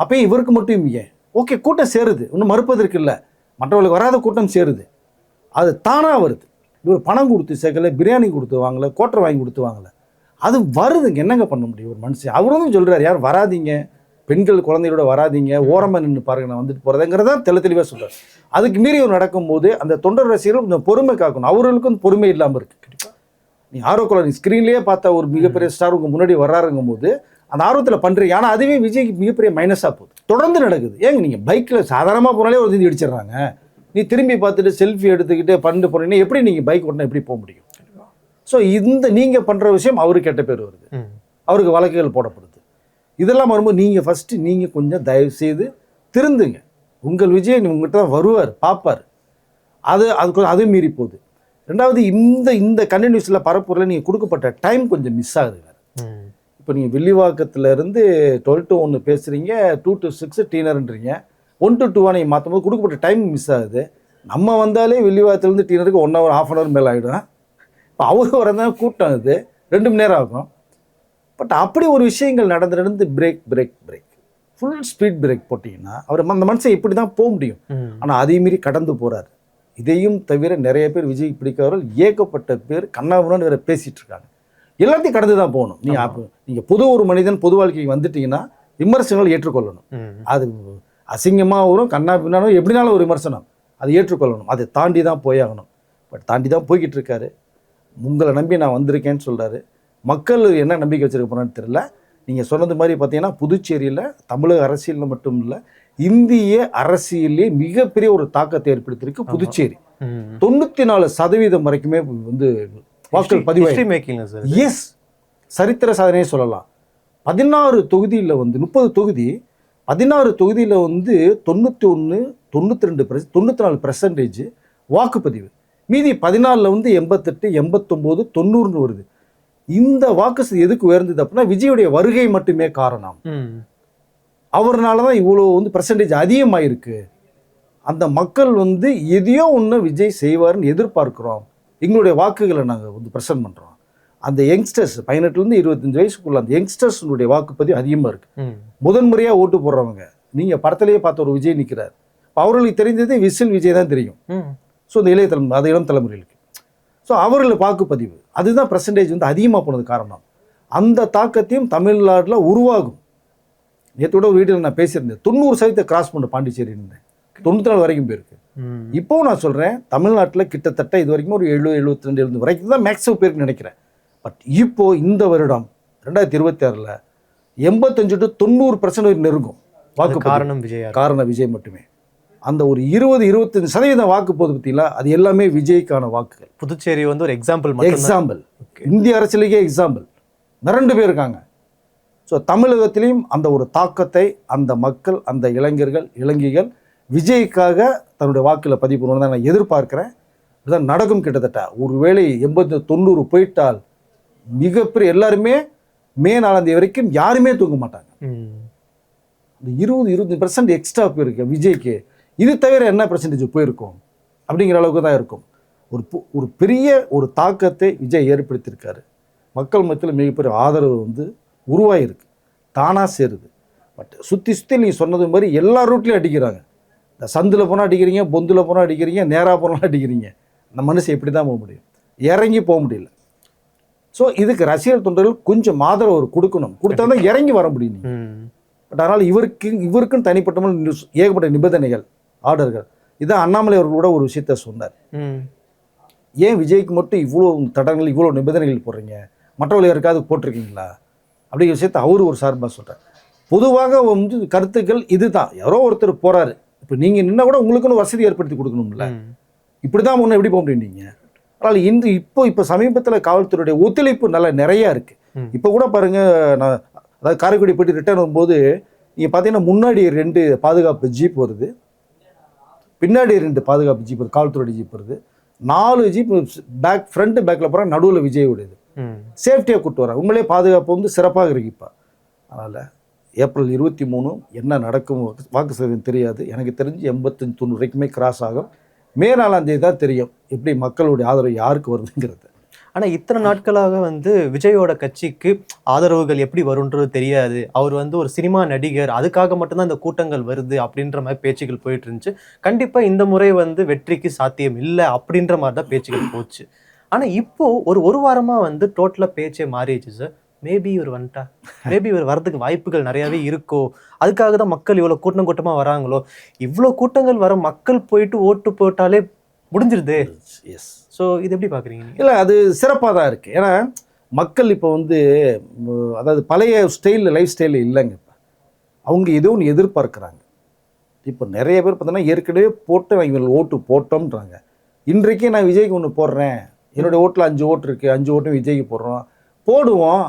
அப்பயும் இவருக்கு மட்டும் ஏன்? ஓகே, கூட்டம் சேருது, இன்னும் மறுப்பதற்கு இல்லை. மற்றவர்களுக்கு வராத கூட்டம் சேருது, அது தானாக வருது. இவர் பணம் கொடுத்து சேர்க்கல, பிரியாணி கொடுத்து வாங்கலை, கோட்டை வாங்கி கொடுத்து வாங்கலை, அது வருதுங்க. என்னங்க பண்ண முடியும் ஒரு மனுஷன்? அவரும் சொல்கிறார், யார் வராதிங்க, பெண்கள் குழந்தையோட வராதிங்க, ஓரமாக நின்று பாருங்க, நான் வந்துட்டு போகிறதுங்கிறத தெளிவாக சொல்கிறார். அதுக்கு மீறி ஒரு நடக்கும்போது அந்த தொண்டர் ரசிகர்கள் கொஞ்சம் பொறுமை காக்கணும். அவர்களுக்கும் பொறுமை இல்லாமல் இருக்குது. நீ ஆர்வக்குள்ள நீ ஸ்க்ரீன்லேயே பார்த்தா ஒரு மிகப்பெரிய ஸ்டார் உங்கள் முன்னாடி வர்றாருங்கும் போது அந்த ஆர்வத்தில் பண்ணுறீங்க. ஆனால் அதுவே விஜய்க்கு மிகப்பெரிய மைனஸாக போகுது. தொடர்ந்து நடக்குது. ஏங்க நீங்கள் பைக்கில் சாதாரணமாக போனாலே ஒரு தீந்து இடிச்சிடுறாங்க. நீ திரும்பி பார்த்துட்டு செல்ஃபி எடுத்துக்கிட்டு பண்ணிட்டு போனீங்கன்னா எப்படி நீங்கள் பைக் ஓட்டினா எப்படி போக முடியும்? ஸோ இந்த நீங்கள் பண்ணுற விஷயம் அவருக்கு கெட்ட பேர் வருது, அவருக்கு வழக்குகள் போடப்படுது. இதெல்லாம் வரும்போது நீங்கள் ஃபஸ்ட்டு நீங்கள் கொஞ்சம் தயவுசெய்து திருந்துங்க. உங்கள் விஜய் உங்கள்கிட்ட தான் வருவார், பார்ப்பார். அதுவும் மீறி போகுது. 2வது இந்த கண்டினியூஸில் பரப்புரில் நீங்கள் கொடுக்கப்பட்ட டைம் கொஞ்சம் மிஸ் ஆகுது. இப்போ நீங்கள் வில்லிவாக்கத்துலேருந்து 12 to 1 பேசுகிறீங்க, 2 to 6 டீனர்ன்றீங்க, 1 to 2 நீங்கள் மாற்றும் போது கொடுக்கப்பட்ட டைம் மிஸ் ஆகுது. நம்ம வந்தாலே வில்லிவாக்கத்துலேருந்து டீனருக்கு 1 hour 1/2 hour மேலே ஆகிடும். இப்போ அவரு வரதான் கூட்டம், இது 2 மணி நேரம் ஆகும். பட் அப்படி ஒரு விஷயங்கள் நடந்து பிரேக் ஃபுல் ஸ்பீட் பிரேக் போட்டிங்கன்னா அவர் அந்த மனுஷன் இப்படி தான் போக முடியும். ஆனால் அதே மீறி கடந்து போகிறார். இதையும் தவிர நிறைய பேர் விஜய் பிடிக்காதவர்கள் ஏகப்பட்ட பேர் கண்ணாபுரன்னு வேறு பேசிகிட்டு இருக்காங்க. எல்லாத்தையும் கடந்து தான் போகணும். நீங்கள் பொது ஒரு மனிதன் பொது வாழ்க்கைக்கு வந்துட்டீங்கன்னா விமர்சனங்கள் ஏற்றுக்கொள்ளணும். அது அசிங்கமாக வரும், கண்ணா பின்னாலும் எப்படினாலும் ஒரு விமர்சனம், அதை ஏற்றுக்கொள்ளணும். அதை தாண்டி தான் போயாகணும். பட் தாண்டி தான் போய்கிட்டு இருக்காரு. உங்களை நம்பி நான் வந்திருக்கேன்னு சொல்கிறாரு. மக்கள் என்ன நம்பிக்கை வச்சுருக்க போனான்னு தெரியல. நீங்கள் சொன்னது மாதிரி பார்த்தீங்கன்னா புதுச்சேரியில் தமிழக அரசியலில் மட்டும் இல்லை, இந்திய அரசியலே மிகப்பெரிய ஒரு தாக்கத்தை ஏற்படுத்தியிருக்கு புதுச்சேரி. 94% வரைக்குமே வந்து வாக்குகள் பதிவாக, எஸ், சரித்திர சாதனையே சொல்லலாம். 16 தொகுதியில் வந்து 30 தொகுதி, 16 தொகுதியில் வந்து 91, 92%, 94% வாக்குப்பதிவு. மீதி 14 வந்து 88, 89, 90 வருது. இந்த வாக்கு எதுக்கு உயர்ந்தது அப்படின்னா விஜயுடைய வருகை மட்டுமே காரணம். அவர்னால தான் இவ்வளோ வந்து பெர்சன்டேஜ் அதிகமாயிருக்கு. அந்த மக்கள் வந்து எதையோ ஒன்று விஜய் செய்வார்னு எதிர்பார்க்குறோம். எங்களுடைய வாக்குகளை நாங்கள் வந்து ப்ரெசென்ட் பண்ணுறோம். அந்த யங்ஸ்டர்ஸ் 18 25 வயசுக்குள்ள அந்த யங்ஸ்டர்ஸுடைய வாக்குப்பதிவு அதிகமாக இருக்குது. முதன்முறையாக ஓட்டு போடுறவங்க நீங்கள் படத்திலேயே பார்த்த ஒரு விஜய் நிற்கிறார். இப்போ அவர்களுக்கு தெரிந்தது விசில் விஜய் தான் தெரியும். ஸோ இந்த இளம் தலைமுறைகளுக்கு ஸோ அவர்கள் வாக்குப்பதிவு அதுதான் பெர்சன்டேஜ் வந்து அதிகமாக போனது காரணம். அந்த தாக்கத்தையும் தமிழ்நாட்டில் உருவாகும். நேற்றோட ஒரு வீடியோவில் நான் பேசியிருந்தேன், 90% கிராஸ் பண்ண பாண்டிச்சேரி இருந்தேன். 94 வரைக்கும் போயிருக்கு. இப்போ நான் சொல்கிறேன், தமிழ்நாட்டில் கிட்டத்தட்ட இது வரைக்கும் ஒரு 72 எழுபது வரைக்கும் தான் மேக்ஸிமம் பேருக்கு நினைக்கிறேன். பட் இப்போ இந்த வருடம் 2026ல் 85 to 90% நெருங்கும் வாக்கு. காரணம் விஜய். காரணம் விஜய் மட்டுமே. அந்த ஒரு 20-25% வாக்கு போது பார்த்தீங்களா, அது எல்லாமே விஜய்க்கான வாக்குகள். புதுச்சேரி வந்து ஒரு எக்ஸாம்பிள். இந்திய அரசியலுக்கே எக்ஸாம்பிள். மிரண்டு போயிருக்காங்க. ஸோ தமிழகத்திலையும் அந்த ஒரு தாக்கத்தை அந்த மக்கள், அந்த இளைஞர்கள், இளைஞிகள் விஜய்க்காக தன்னுடைய வாக்கில் பதிவு பண்ணணும்னு தான் நான் எதிர்பார்க்குறேன். இதுதான் நடக்கும். கிட்டத்தட்ட ஒருவேளை 80-90 போயிட்டால் மிகப்பெரிய எல்லாருமே மே 4ஆம் தேதி வரைக்கும் யாருமே தூங்க மாட்டாங்க. இந்த 20-25% எக்ஸ்ட்ரா போயிருக்கு விஜய்க்கு. இது தவிர என்ன பெர்சன்டேஜ் போயிருக்கும் அப்படிங்கிற அளவுக்கு தான் இருக்கும். ஒரு பெரிய ஒரு தாக்கத்தை விஜய் ஏற்படுத்தியிருக்காரு. மக்கள் மத்தியில் மிகப்பெரிய ஆதரவு வந்து உருவாயிருக்கு, தானாக சேருது. பட் சுற்றி நீங்கள் சொன்னது மாதிரி எல்லா ரூட்லேயும் அடிக்கிறாங்க. இந்த சந்தில் போனால் அடிக்கிறீங்க, பொந்தில் போனால் அடிக்கிறீங்க, நேராக போனாலும் அடிக்கிறீங்க. அந்த மனுஷன் எப்படி தான் போக முடியும்? இறங்கி போக முடியல. ஸோ இதுக்கு ரசிகர் தொண்டர்கள் கொஞ்சம் ஆதரவு கொடுக்கணும். கொடுத்தா தான் இறங்கி வர முடியும். பட் அதனால் இவருக்குன்னு தனிப்பட்ட ஏகப்பட்ட நிபந்தனைகள், ஆர்டர்கள். இதான் அண்ணாமலை அவர்களோட ஒரு விஷயத்த சொன்னார். ஏன் விஜய்க்கு மட்டும் இவ்வளோ தடங்கள், இவ்வளோ நிபந்தனைகள் போடுறீங்க, மற்றவர்கள் யாருக்காவது போட்டிருக்கீங்களா அப்படிங்கிற விஷயத்த அவர் ஒரு சார்பாக சொல்கிறார். பொதுவாக வந்து கருத்துக்கள் இதுதான். யாரோ ஒருத்தர் போகிறாரு, இப்போ நீங்கள் நின்னா கூட உங்களுக்குன்னு வசதி ஏற்படுத்தி கொடுக்கணும்ல. இப்படி தான் முன்னே எப்படி போக முடியும் நீங்கள்? ஆனால் இப்போ சமீபத்தில் காவல்துறையுடைய ஒத்துழைப்பு நல்லா நிறையா இருக்குது. இப்போ கூட பாருங்கள், நான் அதாவது காரைக்குடி போய்ட்டு ரிட்டர்ன் வரும்போது நீங்கள் பார்த்தீங்கன்னா முன்னாடி 2 பாதுகாப்பு ஜீப் வருது, பின்னாடி 2 பாதுகாப்பு ஜீப் வருது, காவல்துறை ஜீப் வருது, 4 ஜீப் ஃப்ரண்ட் பேக்கில் போகிறாங்க, நடுவில் விஜயோடையது. சேஃப்டியாக கூப்பிட்டு வராங்க. உண்மையிலே பாதுகாப்பு வந்து சிறப்பாக இருக்கு. இப்போ அதனால் ஏப்ரல் 23 என்ன நடக்கும் வாக்கு சதவீதம் தெரியாது. எனக்கு தெரிஞ்சு 85-90 வரைக்குமே கிராஸ் ஆகும். மே 4ஆம் தேதி தான் தெரியும் எப்படி மக்களுடைய ஆதரவு யாருக்கு வருதுங்கிறது. ஆனால் இத்தனை நாட்களாக வந்து விஜயோட கட்சிக்கு ஆதரவுகள் எப்படி வரும்ன்றது தெரியாது. அவர் வந்து ஒரு சினிமா நடிகர், அதுக்காக மட்டும்தான் இந்த கூட்டங்கள் வருது அப்படின்ற மாதிரி பேச்சுகள் போயிட்டு இருந்துச்சு. கண்டிப்பாக இந்த முறை வந்து வெற்றிக்கு சாத்தியம் இல்லை அப்படின்ற மாதிரி தான் பேச்சுகள் போச்சு. ஆனால் இப்போ ஒரு வாரமாக வந்து டோட்டலாக பேச்சே மாறிடுச்சு சார். மேபி இவர் வந்துட்டா, மேபி இவர் வரதுக்கு வாய்ப்புகள் நிறையாவே இருக்கோ, அதுக்காக தான் மக்கள் இவ்வளோ கூட்டமாக வராங்களோ. இவ்வளோ கூட்டங்கள் வர மக்கள் போயிட்டு ஓட்டு போட்டாலே முடிஞ்சிருது. எஸ். ஸோ இது எப்படி பார்க்குறீங்க? இல்லை, அது சிறப்பாக தான் இருக்குது. ஏன்னா மக்கள் இப்போ வந்து அதாவது பழைய லைஃப் ஸ்டைலில் இல்லைங்க. இப்போ அவங்க ஏதோ ஒன்று எதிர்பார்க்குறாங்க. இப்போ நிறைய பேர் பார்த்தோன்னா ஏற்கனவே போட்டு இவங்க ஓட்டு போட்டோம்ன்றாங்க. இன்றைக்கே நான் விஜய்க்கு ஒன்று போடுறேன், என்னுடைய ஓட்டில் 5 ஓட்டு இருக்குது, 5 ஓட்டும் விஜய்க்கு போடுவோம்.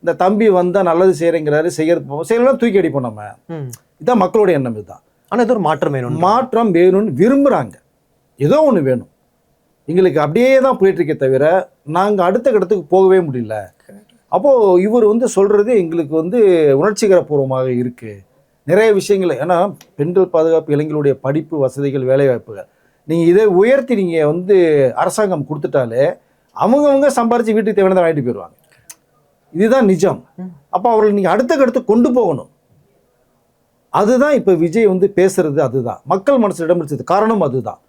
இந்த தம்பி வந்தால் நல்லது செய்கிறேங்கிறாரு, செய்யலாம் தூக்கி அடிப்போம் நம்ம. இதுதான் மக்களுடைய எண்ணம். இதுதான். ஆனால் இது ஒரு மாற்றம் வேணும்னு விரும்புகிறாங்க. ஏதோ ஒன்று வேணும். எங்களுக்கு அப்படியே தான் போயிட்டுருக்கே தவிர நாங்கள் அடுத்த கட்டத்துக்கு போகவே முடியல. அப்போது இவர் வந்து சொல்கிறது எங்களுக்கு வந்து உணர்ச்சிகரப்பூர்வமாக இருக்குது. நிறைய விஷயங்கள். ஏன்னா பெண்கள் பாதுகாப்பு, இளைஞர்களுடைய படிப்பு வசதிகள், வேலைவாய்ப்புகள், நீங்கள் இதை உயர்த்தி நீங்கள் வந்து அரசாங்கம் கொடுத்துட்டாலே அவங்கவுங்க சம்பாரித்து வீட்டுக்கு தேவையானதை வாங்கிட்டு போயிடுவாங்க. இதுதான் நிஜம். அப்போ அவர்களை நீங்கள் அடுத்த கட்டத்துக்கு கொண்டு போகணும். அதுதான் இப்போ விஜய் வந்து பேசுறது. அதுதான் மக்கள் மனசில் இடம் பிடிச்சது காரணம். அதுதான்.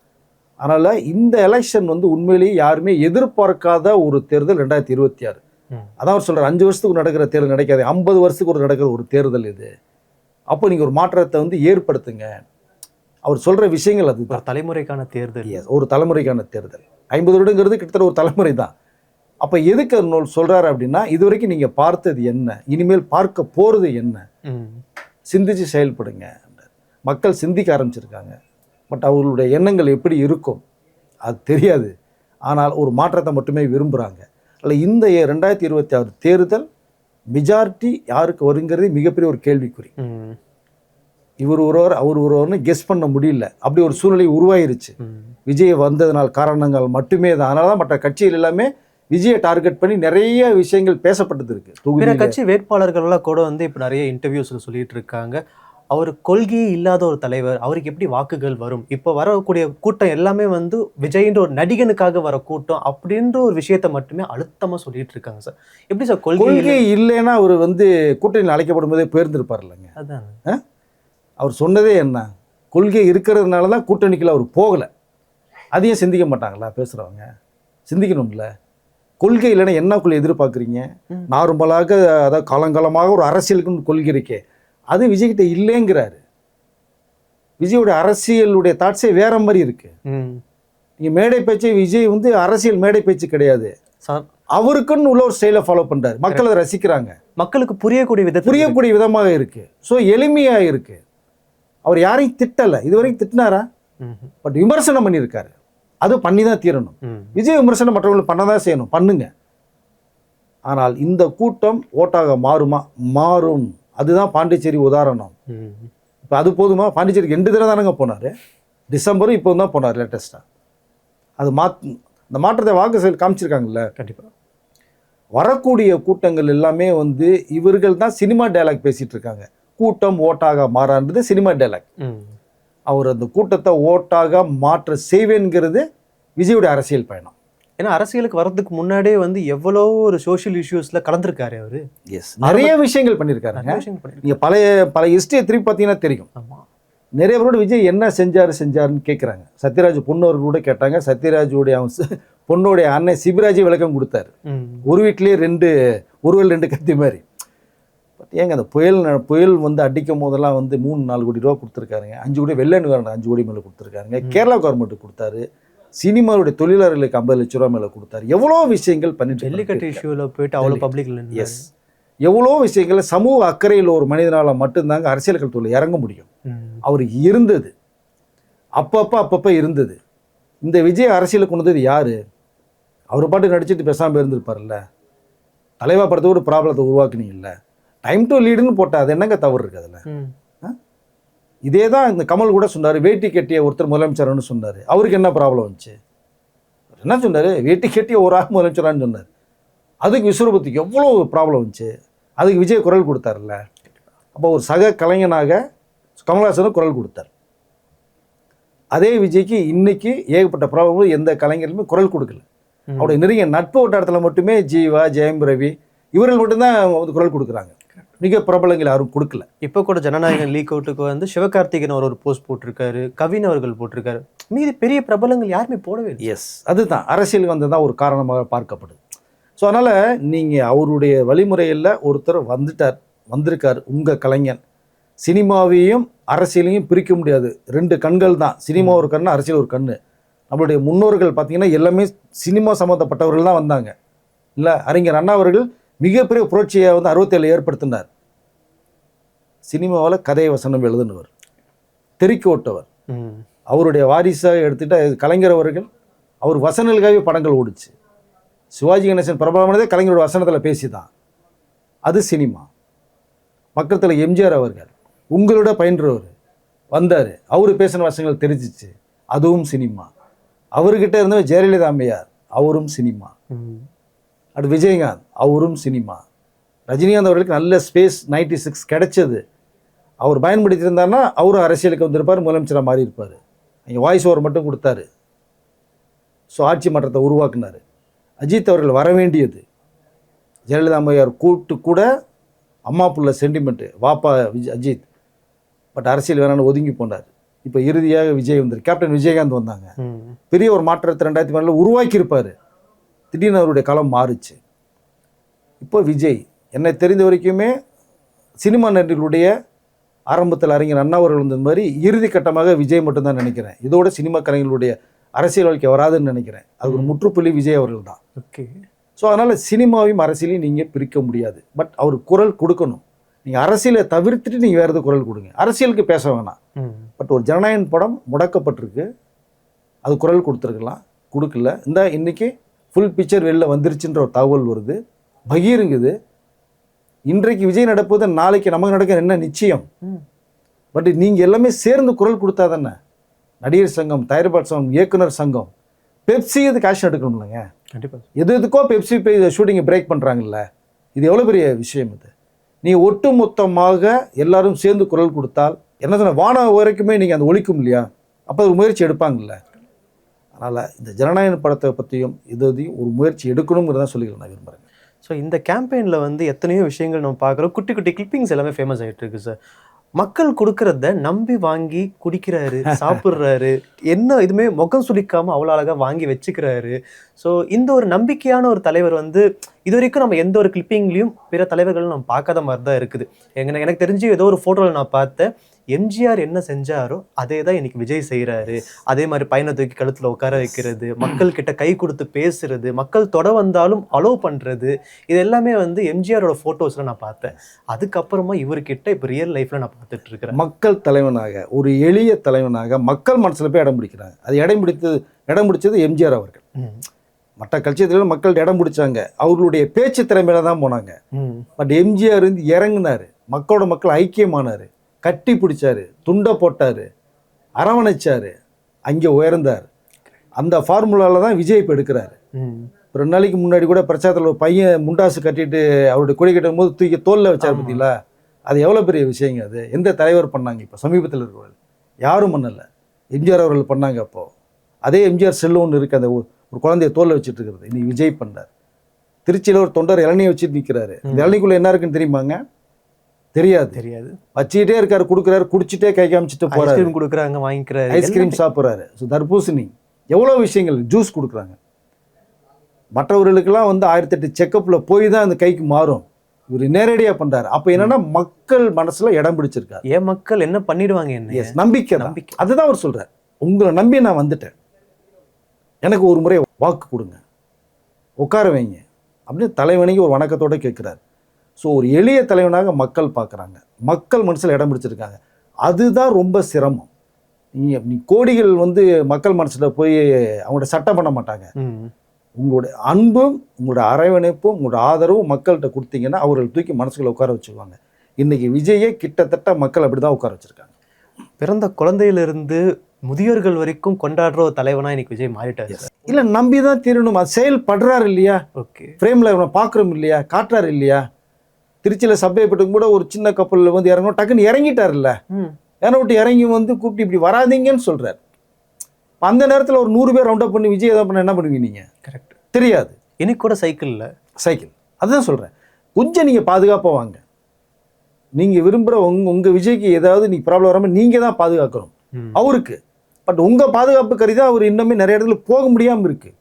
அதனால் இந்த எலெக்ஷன் வந்து உண்மையிலேயே யாருமே எதிர்பார்க்காத ஒரு தேர்தல் 2026. அதான் அவர் சொல்கிறார், 5 வருஷத்துக்கு நடக்கிற தேர்தல் நடக்காது, 50 வருஷத்துக்கு ஒரு நடக்கிற ஒரு தேர்தல் இது. அப்போ நீங்கள் ஒரு மாற்றத்தை வந்து ஏற்படுத்துங்க. அவர் சொல்கிற விஷயங்கள் அது தலைமுறைக்கான தேர்தல். ஒரு தலைமுறைக்கான தேர்தல். 50 வருடங்கிறது கிட்டத்தட்ட ஒரு தலைமுறை தான். அப்போ எதுக்கு சொல்கிறாரு அப்படின்னா, இது வரைக்கும் நீங்கள் பார்த்தது என்ன, இனிமேல் பார்க்க போகிறது என்ன, சிந்திச்சு செயல்படுங்க. மக்கள் சிந்திக்க ஆரம்பிச்சிருக்காங்க. பட் அவர்களுடைய எண்ணங்கள் எப்படி இருக்கும் அது தெரியாது. ஆனால் ஒரு மாற்றத்தை மட்டுமே விரும்புகிறாங்க. அல்ல இந்த 2026 தேர்தல் மெஜாரிட்டி யாருக்கு வருங்கிறது மிகப்பெரிய ஒரு கேள்விக்குறி. இவர் ஒருவர் அவர் ஒருவர்னு கெஸ் பண்ண முடியல. அப்படி ஒரு சூழ்நிலை உருவாயிருச்சு விஜய் வந்ததுனால் காரணங்கள் மட்டுமே தான். அதனால தான் மற்ற கட்சிகள் எல்லாமே விஜயை டார்கெட் பண்ணி நிறைய விஷயங்கள் பேசப்பட்டது இருக்கு. கட்சி வேட்பாளர்கள்லாம் கூட வந்து இப்போ நிறைய இன்டர்வியூஸில் சொல்லிட்டு இருக்காங்க, அவர் கொள்கையே இல்லாத ஒரு தலைவர், அவருக்கு எப்படி வாக்குகள் வரும்? இப்போ வரக்கூடிய கூட்டம் எல்லாமே வந்து விஜய்ன்ற ஒரு நடிகனுக்காக வர கூட்டம் அப்படின்ற ஒரு விஷயத்த மட்டுமே அழுத்தமாக சொல்லிட்டு இருக்காங்க சார். எப்படி சார் கொள்கை இல்லைன்னா அவர் வந்து கூட்டணியில் அழைக்கப்படும் போதே போயிருந்திருப்பார் இல்லைங்க. அதான் அவர் சொன்னதே என்ன, கொள்கை இருக்கிறதுனால தான் கூட்டணிக்குள்ள அவர் போகலை. அதையும் சிந்திக்க மாட்டாங்களா பேசுகிறவங்க? சிந்திக்கணும்ல. கொள்கை இல்லைன்னா என்னக்குள்ள எதிர்பார்க்குறீங்க? நார்மலாக அதாவது காலங்காலமாக ஒரு அரசியலுக்குன்னு கொள்கை இருக்கே, அது விஜய்கிட்ட இல்லைங்கிறாரு. விஜயோட அரசியலுடைய தாட்ஸே வேற மாதிரி இருக்கு. நீங்கள் மேடை பேச்சு விஜய் வந்து அரசியல் மேடை பேச்சு கிடையாது, அவருக்குன்னு உள்ள ஒரு ஸ்டைலை ஃபாலோ பண்றாரு. மக்கள் அதை ரசிக்கிறாங்க, மக்களுக்கு புரியக்கூடிய விதமாக இருக்கு. ஸோ எளிமையாக இருக்கு. அவர் யாரையும் திட்டலை, இதுவரைக்கும் திட்டினாரா? பட் விமர்சனம் பண்ணியிருக்காரு, அது பண்ணி தான் தீரணும். விஜய் விமர்சனம் மற்றவங்களுக்கு பண்ண தான் செய்யணும், பண்ணுங்க. ஆனால் இந்த கூட்டம் ஓட்டாக மாறுமா? மாறும். அதுதான் பாண்டிச்சேரி உதாரணம். இப்போ அது போதுமா? பாண்டிச்சேரிக்கு 2 தடவை தானங்க போனார், டிசம்பரும் இப்போ தான் போனார் லேட்டஸ்ட்டாக. அது இந்த மாற்றத்தை வாக்கு செயல் காமிச்சிருக்காங்கல்ல. கண்டிப்பாக வரக்கூடிய கூட்டங்கள் எல்லாமே வந்து இவர்கள் தான் சினிமா டைலாக் பேசிகிட்டு இருக்காங்க. கூட்டம் ஓட்டாக மாறான்றது சினிமா டைலாக். அவர் அந்த கூட்டத்தை ஓட்டாக மாற்ற செய்வேங்கிறது விஜயோட அரசியல் பயணம். ஏன்னா அரசியலுக்கு வர்றதுக்கு முன்னாடியே வந்து எவ்வளோ ஒரு சோஷியல் இஷ்யூஸில் கலந்துருக்காரு அவர். எஸ், நிறைய விஷயங்கள் பண்ணியிருக்காருங்க. நீங்கள் பல ஹிஸ்டரியை திருப்பி பார்த்தீங்கன்னா தெரியும். நிறைய பேரோட விஜய் என்ன செஞ்சாருன்னு கேட்குறாங்க. சத்யராஜ் பொண்ணு கூட கேட்டாங்க. சத்யராஜுடைய பொண்ணுடைய அண்ணன் சிபிராஜே விளக்கம் கொடுத்தாரு. ஒரு வீட்டிலேயே ஒருவேள் 2 கத்தி மாதிரி. பட் ஏங்க அந்த புயல் வந்து அடிக்கும் போதெல்லாம் வந்து 3-4 கோடி ரூபா கொடுத்துருக்காருங்க. 5 கோடி வெள்ள நிவாரணம் 5 கோடி மேலே கொடுத்துருக்காருங்க. கேரளா கவர்மெண்ட்டு கொடுத்தாரு. சினிமாவுடைய தொழிலாளர்களுக்கு 50 லட்ச ரூபா மேலே கொடுத்தாரு. எவ்வளோ விஷயங்கள் பண்ணிட்டு ஜல்லிக்கட்டு இஷ்யூவில் போயிட்டு அவ்வளோ பப்ளிக். எஸ், எவ்வளோ விஷயங்கள் சமூக அக்கறையில் ஒரு மனிதனால் மட்டும்தாங்க அரசியல் களத்தில் இறங்க முடியும். அவருக்கு இருந்தது, அப்பப்போ இருந்தது. இந்த விஜய் அரசியலுக்கு கொண்டது யாரு? அவர் பாட்டு நடிச்சுட்டு பேசாமல் இருந்திருப்பார்ல. தலைவா படத்தை ஒரு ப்ராப்ளத்தை உருவாக்குனீங்கல்ல. டைம் டு லீடுன்னு போட்டால் அது என்னங்க தவறு இருக்குது அதில்? இதே தான் இந்த கமல் கூட சொன்னார். வேட்டி கட்டிய ஒருத்தர் முதலமைச்சர்னு சொன்னார். அவருக்கு என்ன ப்ராப்ளம் வந்துச்சு? என்ன சொன்னார்? வேட்டி கட்டிய ஒரு ஆள் முதலமைச்சரான்னு சொன்னார். அதுக்கு விஸ்வரூபத்துக்கு எவ்வளோ ப்ராப்ளம் வந்துச்சு. அதுக்கு விஜய் குரல் கொடுத்தார்ல. அப்போ ஒரு சக கலைஞனாக கமல்ஹாசனும் குரல் கொடுத்தார். அதே விஜய்க்கு இன்னைக்கு ஏகப்பட்ட ப்ராப்ளம், எந்த கலைஞருமே குரல் கொடுக்கல. அவருடைய நெருங்கிய நட்பு வட்டாரத்தில் மட்டுமே ஜீவா, ஜெயம் ரவி இவர்கள் மட்டும்தான் வந்து குரல் கொடுக்குறாங்க. மிக பிரபலங்கள் யாரும் கொடுக்கல. இப்போ கூட ஜனநாயகன் லீக் அவுட்டுக்கு வந்து சிவகார்த்திகேயன் ஒரு போஸ்ட் போட்டிருக்காரு, கவின் அவர்கள் போட்டிருக்காரு. மீதி பெரிய பிரபலங்கள் யாருமே போடவே இல்லை. எஸ், அதுதான் அரசியல் வந்ததான் ஒரு காரணமாக பார்க்கப்படுது. ஸோ அதனால் நீங்கள் அவருடைய வழிமுறையில் ஒருத்தர் வந்திருக்கார். உங்கள் கலைஞன் சினிமாவையும் அரசியலையும் பிரிக்க முடியாது. 2 கண்கள் தான். சினிமா ஒரு கண்ணு, அரசியல் ஒரு கண்ணு. நம்மளுடைய முன்னோர்கள் பார்த்தீங்கன்னா எல்லாமே சினிமா சம்மந்தப்பட்டவர்கள் தான் வந்தாங்க இல்லை. அறிஞர் அண்ணா அவர்கள் மிகப்பெரிய புரட்சியை வந்து 67 ஏற்படுத்தினார். சினிமாவில் கதை வசனம் எழுதுனவர், தெறிக்க ஓட்டவர். அவருடைய வாரிசாக எடுத்துகிட்டு கலைஞர் அவர்கள், அவர் வசனங்களுக்காகவே படங்கள் ஓடிச்சு. சிவாஜி கணேசன் பிரபலமானதே கலைஞரோட வசனத்தில் பேசி தான். அது சினிமா. மக்களத்தில் எம்ஜிஆர் அவர்கள் உங்களோட பயின்றவர் வந்தார், அவர் பேசின வசனங்கள் தெரிஞ்சிச்சு, அதுவும் சினிமா. அவர்கிட்ட இருந்த ஜெயலலிதா அம்மையார், அவரும் சினிமா. அடுத்து விஜயகாந்த், அவரும் சினிமா. ரஜினிகாந்த் அவர்களுக்கு நல்ல ஸ்பேஸ் 96 கிடைச்சது. அவர் பயன்படுத்தியிருந்தார்னா அவரும் அரசியலுக்கு வந்திருப்பார், முதலமைச்சராக மாறி இருப்பார். அங்கே வாய்ஸ் ஓவர் மட்டும் கொடுத்தாரு. ஸோ ஆட்சி மாற்றத்தை உருவாக்குனார். அஜித் அவர்கள் வர வேண்டியது. ஜெயலலிதா அம்மையார் கூட்டு கூட அம்மா புள்ள சென்டிமெண்ட்டு வாப்பா அஜித். பட் அரசியல் வேணான்னு ஒதுங்கி போனார். இப்போ இறுதியாக விஜய் வந்தார். கேப்டன் விஜயகாந்த் வந்தாங்க. பெரிய ஒரு மாற்றத்தை 2012 உருவாக்கியிருப்பார். திடீர்னு அவருடைய களம் மாறுச்சு. இப்போ விஜய் என்னை தெரிந்த வரைக்குமே சினிமா நடிகர்களுடைய ஆரம்பத்தில் அறிஞர் அண்ணா அவர்கள் வந்தது மாதிரி இறுதி கட்டமாக விஜய் மட்டும்தான் நினைக்கிறேன். இதோட சினிமா கலைஞர்களுடைய அரசியல் வாழ்க்கை வராதுன்னு நினைக்கிறேன். அது ஒரு முற்றுப்புள்ளி விஜய் அவர்கள் தான். ஓகே. ஸோ அதனால் சினிமாவையும் அரசியலையும் நீங்கள் பிரிக்க முடியாது. பட் அவர் குரல் கொடுக்கணும். நீங்கள் அரசியலை தவிர்த்துட்டு நீங்கள் வேறு எது குரல் கொடுங்க. அரசியலுக்கு பேச வேணாம். பட் ஒரு ஜனநாயகன் படம் முடக்கப்பட்டிருக்கு, அது குரல் கொடுத்துருக்கலாம், கொடுக்கல. இந்த இன்னைக்கு ஃபுல் பிக்சர் வெளில வந்துருச்சுன்ற ஒரு தகவல் வருது, பகீருங்குது. இன்றைக்கு விஜய் நடப்பது நாளைக்கு நமக்கு நடக்க என்ன நிச்சயம்? பட் நீங்கள் எல்லாமே சேர்ந்து குரல் கொடுத்தா தானே. நடிகர் சங்கம், தயாரிப்பாளர் சங்கம், இயக்குனர் சங்கம், பெப்சி இது கேஷ் எடுக்கணும் இல்லைங்க. கண்டிப்பாக எதுக்கோ பெப்சி போய் ஷூட்டிங்கை பிரேக் பண்ணுறாங்கல்ல. இது எவ்வளோ பெரிய விஷயம் இது. நீ ஒட்டு மொத்தமாக எல்லாரும் சேர்ந்து குரல் கொடுத்தால் என்ன சொன்ன வானம் வரைக்குமே நீங்கள் அந்த ஒழிக்கும் இல்லையா? அப்போ ஒரு முயற்சி எடுப்பாங்கல்ல. அதனால் இந்த ஜனநாயக படத்தை பற்றியும் இதையும் ஒரு முயற்சி எடுக்கணுங்கிறதான் சொல்லிக்கிறேன் நான் விரும்புகிறேன். ஸோ இந்த கேம்பெயினில் வந்து எத்தனையோ விஷயங்கள் நம்ம பார்க்குறோம். குட்டி குட்டி கிளிப்பிங்ஸ் எல்லாமே ஃபேமஸ் ஆகிட்டு இருக்கு சார். மக்கள் கொடுக்கறத நம்பி வாங்கி குடிக்கிறாரு, சாப்பிட்றாரு, என்ன இதுவுமே முகம் சுளிக்காமல் அவ்வளோ அழகாக வாங்கி வச்சுக்கிறாரு. ஸோ இந்த ஒரு நம்பிக்கையான ஒரு தலைவர் வந்து இது வரைக்கும் நம்ம எந்த ஒரு கிளிப்பிங்லையும் பிற தலைவர்களும் நம்ம பார்க்காத மாதிரி தான் இருக்குது. எனக்கு தெரிஞ்சு ஏதோ ஒரு ஃபோட்டோவில் நான் பார்த்தேன், எம்ஜிஆர் என்ன செஞ்சாரோ அதே தான் இன்னைக்கு விஜய் செய்கிறாரு. அதே மாதிரி பையனை தூக்கி கழுத்தில் உட்கார வைக்கிறது, மக்கள் கிட்ட கை கொடுத்து பேசுறது, மக்கள் தொட வந்தாலும் அலோவ் பண்ணுறது, இது எல்லாமே வந்து எம்ஜிஆரோட ஃபோட்டோஸில் நான் பார்த்தேன். அதுக்கப்புறமா இவர்கிட்ட இப்போ ரியல் லைஃப்பில் நான் பார்த்துட்டு இருக்கிறேன். மக்கள் தலைவனாக, ஒரு எளிய தலைவனாக மக்கள் மனசில் போய் இடம் பிடிக்கிறாங்க. அது இடம் பிடிச்சது எம்ஜிஆர் அவர்கள். மற்ற கட்சியத்தில் மக்கள் இடம் பிடிச்சாங்க, அவர்களுடைய பேச்சு திறமையில தான் போனாங்க. பட் எம்ஜிஆர் வந்து இறங்குனாரு, மக்களோட மக்கள் ஐக்கியமானார், கட்டி பிடிச்சாரு, துண்டை போட்டார், அரவணைச்சார், அங்கே உயர்ந்தார். அந்த ஃபார்முலாவில் தான் விஜய் இப்போ எடுக்கிறாரு. 2 நாளைக்கு முன்னாடி கூட பிரச்சாரத்தில் ஒரு பையன் முண்டாசு கட்டிட்டு அவருடைய கொடி கட்டும் போது தூக்கி தோல்ல வச்சார் பார்த்தீங்களா? அது எவ்வளோ பெரிய விஷயங்க. அது எந்த தலைவர் பண்ணாங்க? இப்போ சமீபத்தில் இருக்கிறவர்கள் யாரும் பண்ணலை, எம்ஜிஆர் அவர்கள் பண்ணாங்க. அப்போது அதே எம்ஜிஆர் செல்லு ஒன்று இருக்குது, அந்த ஒரு குழந்தைய தோல்ல வச்சுட்டு இருக்கிறது. இன்னைக்கு விஜய் பண்ணார். திருச்சியில் ஒரு தொண்டர் இளநியை வச்சுட்டு நிற்கிறாரு. இந்த இளநிக்குள்ளே என்ன இருக்குன்னு தெரியுமாங்க? தெரியாது. வச்சுக்கிட்டே இருக்காரு, கொடுக்குறாரு, குடிச்சிட்டே கை காமிச்சிட்டு போறாரு, கொடுக்குறாங்க, வாங்கிக்கிறாரு, ஐஸ்கிரீம் சாப்பிட்றாரு, தர்பூசணி, எவ்வளோ விஷயங்கள், ஜூஸ் கொடுக்குறாங்க. மற்றவர்களுக்கெல்லாம் வந்து 1008 செக்கப்பில் போய் தான் அந்த கைக்கு மாறும். இவர் நேரடியாக பண்ணுறாரு. அப்போ என்னன்னா மக்கள் மனசில் இடம் பிடிச்சிருக்காரு. ஏன் மக்கள் என்ன பண்ணிடுவாங்க? என்ன நம்பிக்கை. அதுதான் அவர் சொல்கிறார். உங்களை நம்பி நான் வந்துட்டேன், எனக்கு ஒரு முறை வாக்கு கொடுங்க, உட்கார வைங்க அப்படின்னு தலைவனைக்கு ஒரு வணக்கத்தோடு கேட்குறாரு. ஸோ ஒரு எளிய தலைவனாக மக்கள் பார்க்குறாங்க, மக்கள் மனசில் இடம் பிடிச்சிருக்காங்க. அதுதான் ரொம்ப சிரமம். நீ கோடிகள் வந்து மக்கள் மனசில் போய் அவங்களோட சட்டம் பண்ண மாட்டாங்க. உங்களுடைய அன்பும் உங்களோட அரவணைப்பும் உங்களோட ஆதரவும் மக்கள்கிட்ட கொடுத்தீங்கன்னா அவர்கள் தூக்கி மனசுக்குள்ள உட்கார வச்சுக்குவாங்க. இன்றைக்கி விஜயை கிட்டத்தட்ட மக்கள் அப்படி தான் உட்கார வச்சுருக்காங்க. பிறந்த குழந்தையிலிருந்து முதியோர்கள் வரைக்கும் கொண்டாடுற ஒரு தலைவனா இன்னைக்கு விஜய் மாறிட்டாரு. இல்லை, நம்பி தான் தீரணும். அது செயல்படுறாரு இல்லையா? ஓகே, ஃப்ரேமில் பார்க்குறோம் இல்லையா, காட்டுறாரு இல்லையா? திருச்சியில் சப்வே பட்டுக்கும் கூட ஒரு சின்ன கப்பலில் வந்து இறங்கணும், டக்குன்னு இறங்கிட்டார்ல. ஏன்னா விட்டு இறங்கி வந்து கூப்பிட்டு இப்படி வராதிங்கன்னு சொல்கிறார். அந்த நேரத்தில் ஒரு 100 பேர் ரவுண்ட் அப் பண்ணி விஜய் எதாவது பண்ண என்ன பண்ணுவீங்க நீங்கள்? கரெக்ட், தெரியாது. இன்னைக்கு கூட சைக்கிள் அதுதான் சொல்கிறேன். கொஞ்சம் நீங்கள் பாதுகாப்பாக வாங்க. நீங்கள் விரும்புகிற உங்கள் விஜய்க்கு ஏதாவது நீ ப்ராப்ளம் வராமல் நீங்கள் தான் பாதுகாக்கணும் அவருக்கு. பட் உங்கள் பாதுகாப்பு கருதி தான் அவர் இன்னுமே நிறைய இடத்துல போக முடியாமல் இருக்குது.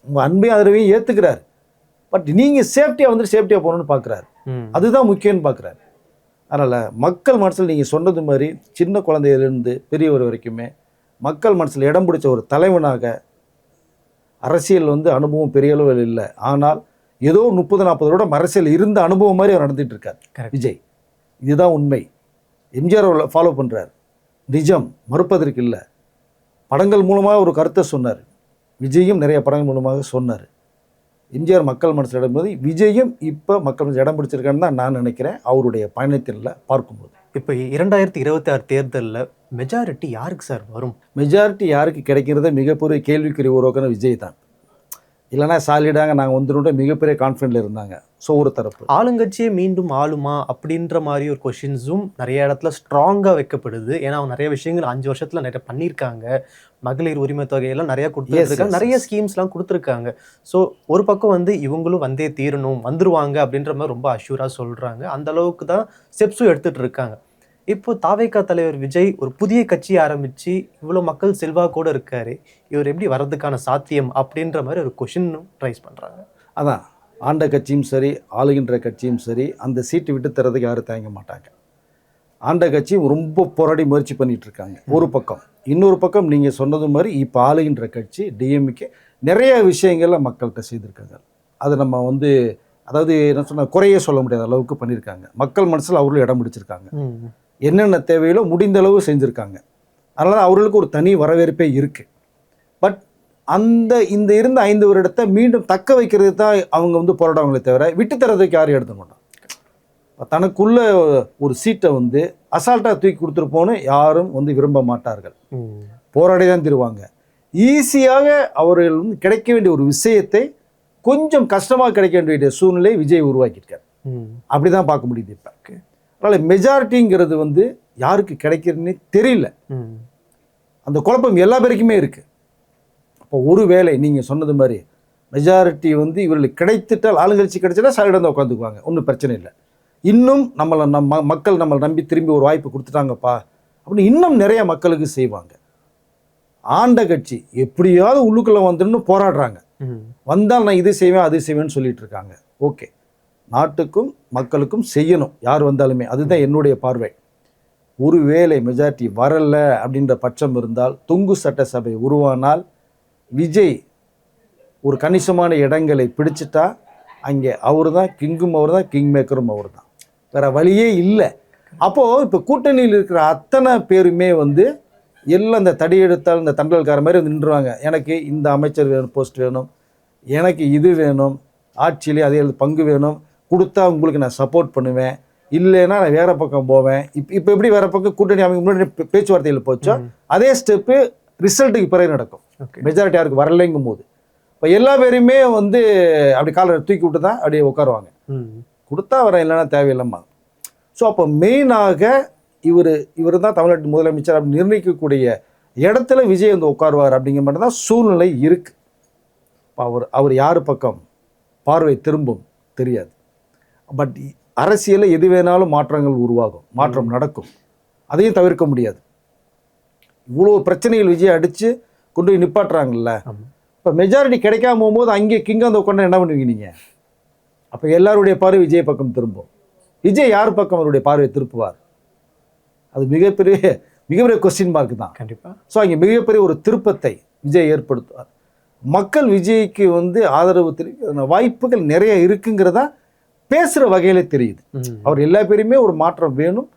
உங்கள் அன்பையும் ஆதரவையும் ஏற்றுக்கிறார். பட் நீங்கள் சேஃப்டியாக வந்துட்டு சேஃப்டியாக போகணுன்னு பார்க்குறாரு. அதுதான் முக்கியம்னு பார்க்குறாரு. அதனால் மக்கள் மனசில் நீங்கள் சொன்னது மாதிரி சின்ன குழந்தையிலேருந்து பெரியவர் வரைக்குமே மக்கள் மனசில் இடம் பிடிச்ச ஒரு தலைவனாக, அரசியல் வந்து அனுபவம் பெரிய அளவில் இல்லை, ஆனால் ஏதோ 30-40 வருடம் அரசியல் இருந்த அனுபவம் மாதிரி அவர் நடந்துகிட்டு இருக்கார் விஜய். இதுதான் உண்மை. எம்ஜிஆர் ஃபாலோ பண்ணுறார், நிஜம், மறுப்பதற்கு இல்லை. படங்கள் மூலமாக ஒரு கருத்தை சொன்னார், விஜயும் நிறைய படங்கள் மூலமாக சொன்னார். எம்ஜிஆர் மக்கள் மனசில் இடம்போது விஜயும் இப்போ மக்கள் மனசில் இடம் பிடிச்சிருக்கான்னு தான் நான் நினைக்கிறேன், அவருடைய பயணத்தில் பார்க்கும்போது. இப்போ 2026 தேர்தலில் மெஜாரிட்டி யாருக்கு சார் வரும்? மெஜாரிட்டி யாருக்கு கிடைக்கிறத மிகப்பெரிய கேள்விக்குறி உருவாக்குன விஜய் தான். இல்லைனா சாலிடாக நாங்கள் வந்துட்டு மிகப்பெரிய கான்ஃபிடென்ட்ல இருந்தாங்க. ஸோ ஒரு தரப்பு ஆளுங்கட்சியே மீண்டும் ஆளுமா அப்படின்ற மாதிரி ஒரு கொஷின்ஸும் நிறைய இடத்துல ஸ்ட்ராங்காக வைக்கப்படுது. ஏன்னா அவங்க நிறைய விஷயங்கள் 5 வருஷத்தில் நிறைய பண்ணியிருக்காங்க. மகளிர் உரிமை தொகையெல்லாம் நிறைய கொடுத்துருக்காங்க, நிறைய ஸ்கீம்ஸ்லாம் கொடுத்துருக்காங்க. ஸோ ஒரு பக்கம் வந்து இவங்களும் வந்தே தீரணும், வந்துருவாங்க அப்படின்ற மாதிரி ரொம்ப அஷ்யூராக சொல்கிறாங்க. அந்த அளவுக்கு தான் ஸ்டெப்ஸும் எடுத்துகிட்டு இருக்காங்க. இப்போ தாவேகா தலைவர் விஜய் ஒரு புதிய கட்சி ஆரம்பித்து இவ்வளோ மக்கள் செல்வாக்கோடு இருக்காரு, இவர் எப்படி வர்றதுக்கான சாத்தியம் அப்படின்ற மாதிரி ஒரு கொஷினும் ரைஸ் பண்ணுறாங்க. அதான் ஆண்ட கட்சியும் சரி, ஆளுகின்ற கட்சியும் சரி, அந்த சீட்டு விட்டு தரதுக்கு யாரும் தயங்க மாட்டாங்க. ஆண்ட கட்சியும் ரொம்ப போராடி முயற்சி பண்ணிட்டு இருக்காங்க ஒரு பக்கம். இன்னொரு பக்கம் நீங்கள் சொன்னது மாதிரி இப்போ ஆளுகின்ற கட்சி டிஎம்கே நிறைய விஷயங்கள்ல மக்கள்கிட்ட செய்திருக்காங்க. அது நம்ம வந்து அதாவது என்ன சொன்ன குறைய சொல்ல முடியாத அளவுக்கு பண்ணியிருக்காங்க. மக்கள் மனசில் அவர்களும் இடம் பிடிச்சிருக்காங்க. என்னென்ன தேவையிலோ முடிந்த அளவு செஞ்சுருக்காங்க. அதனால் அவர்களுக்கு ஒரு தனி வரவேற்பே இருக்குது. பட் இந்த இருந்த 5 வருடத்தை மீண்டும் தக்க வைக்கிறது தான் அவங்க வந்து போராடுவாங்களே தவிர விட்டு தரதுக்கு யாரும் எடுத்த மாட்டாங்க. தனக்குள்ள ஒரு சீட்டை வந்து அசால்ட்டாக தூக்கி கொடுத்துருப்போன்னு யாரும் வந்து விரும்ப மாட்டார்கள். போராடி தான் தருவாங்க. ஈஸியாக அவர்கள் வந்து கிடைக்க வேண்டிய ஒரு விஷயத்தை கொஞ்சம் கஷ்டமாக கிடைக்க வேண்டிய சூழ்நிலை விஜய் உருவாக்கியிருக்கார். அப்படி தான் பார்க்க முடியுது இப்போ. அதனால் மெஜாரிட்டிங்கிறது வந்து யாருக்கு கிடைக்கிறதுன்னு தெரியல. அந்த குழப்பம் எல்லா பேருக்குமே இருக்குது. அப்போ ஒரு வேளை நீங்கள் சொன்னது மாதிரி மெஜாரிட்டி வந்து இவர்களுக்கு கிடைத்துட்டால், ஆளுங்கட்சி கிடைச்சிட்டா சாலிடாக தான் உட்காந்துக்குவாங்க, ஒன்றும் பிரச்சனை இல்லை. இன்னும் மக்கள் நம்மளை நம்பி திரும்பி ஒரு வாய்ப்பு கொடுத்துட்டாங்கப்பா அப்படின்னு இன்னும் நிறைய மக்களுக்கு செய்வாங்க. ஆண்ட கட்சி எப்படியாவது உள்ளுக்குள்ளே வந்துன்னு போராடுறாங்க. வந்தால் நான் இது செய்வேன் அது செய்வேன்னு சொல்லிட்டு இருக்காங்க. ஓகே, நாட்டுக்கும் மக்களுக்கும் செய்யணும் யார் வந்தாலுமே, அதுதான் என்னுடைய பார்வை. ஒருவேளை மெஜாரிட்டி வரல அப்படின்ற பட்சம் இருந்தால், தொங்கு சட்டசபை உருவானால், விஜய் ஒரு கணிசமான இடங்களை பிடிச்சிட்டா அங்கே அவர் தான் கிங்கும், அவர் தான் கிங் மேக்கரும் அவர் தான், வேற வழியே இல்லை. அப்போது இப்போ கூட்டணியில் இருக்கிற அத்தனை பேருமே வந்து எல்லாம் இந்த தடி எடுத்தால் இந்த தண்டல்கார மாதிரி நின்றுவாங்க. எனக்கு இந்த அமைச்சர் வேணும், போஸ்ட் வேணும், எனக்கு இது வேணும், ஆட்சியிலே அதே பங்கு வேணும், கொடுத்தா உங்களுக்கு நான் சப்போர்ட் பண்ணுவேன், இல்லைன்னா நான் வேறு பக்கம் போவேன். இப்போ எப்படி வேறு பக்கம் கூட்டணி அமைக்க முன்னாடி பேச்சுவார்த்தையில் போச்சோ அதே ஸ்டெப்பு ரிசல்ட்டுக்கு பிறகு நடக்கும். மெஜாரிட்டி யாருக்கு வரலைங்கும் போது இப்போ எல்லா பேருமே வந்து அப்படி காலை தூக்கி விட்டு தான் அப்படியே உட்காருவாங்க. கொடுத்தா வர, இல்லைன்னா தேவையில்லைம்மா. ஸோ அப்போ மெயினாக இவர் தான் தமிழ்நாட்டு முதலமைச்சர் அப்படி நிர்ணயிக்கக்கூடிய இடத்துல விஜய் வந்து உட்காருவார் அப்படிங்கிற மாதிரி தான் சூழ்நிலை இருக்குது. அவர் யார் பக்கம் பார்வை திரும்பும் தெரியாது. பட் அரசியலில் எது வேணாலும் மாற்றங்கள் உருவாகும், மாற்றம் நடக்கும், அதையும் தவிர்க்க முடியாது. இவ்வளோ பிரச்சனைகள் விஜய் அடித்து கொண்டு போய் நிப்பாட்டுறாங்கல்ல. இப்போ மெஜாரிட்டி கிடைக்காம போகும்போது அங்கே கிங்க வந்து உட்காந்து என்ன பண்ணுவீங்க நீங்கள்? அப்போ எல்லாருடைய பார்வை விஜய் பக்கம் திரும்பும். விஜய் யார் பக்கம் அவருடைய பார்வையை திருப்புவார்? அது மிகப்பெரிய கொஸ்டின் மார்க் தான் கண்டிப்பாக. ஸோ அங்கே மிகப்பெரிய ஒரு திருப்பத்தை விஜய் ஏற்படுத்துவார். மக்கள் விஜய்க்கு வந்து ஆதரவு தெரிவிக்கிற வாய்ப்புகள் நிறைய இருக்குங்கிறதா பேசுகிற வகையில் தெரியுது. அவர் எல்லா பேருமே ஒரு மாற்றம் வேணும்,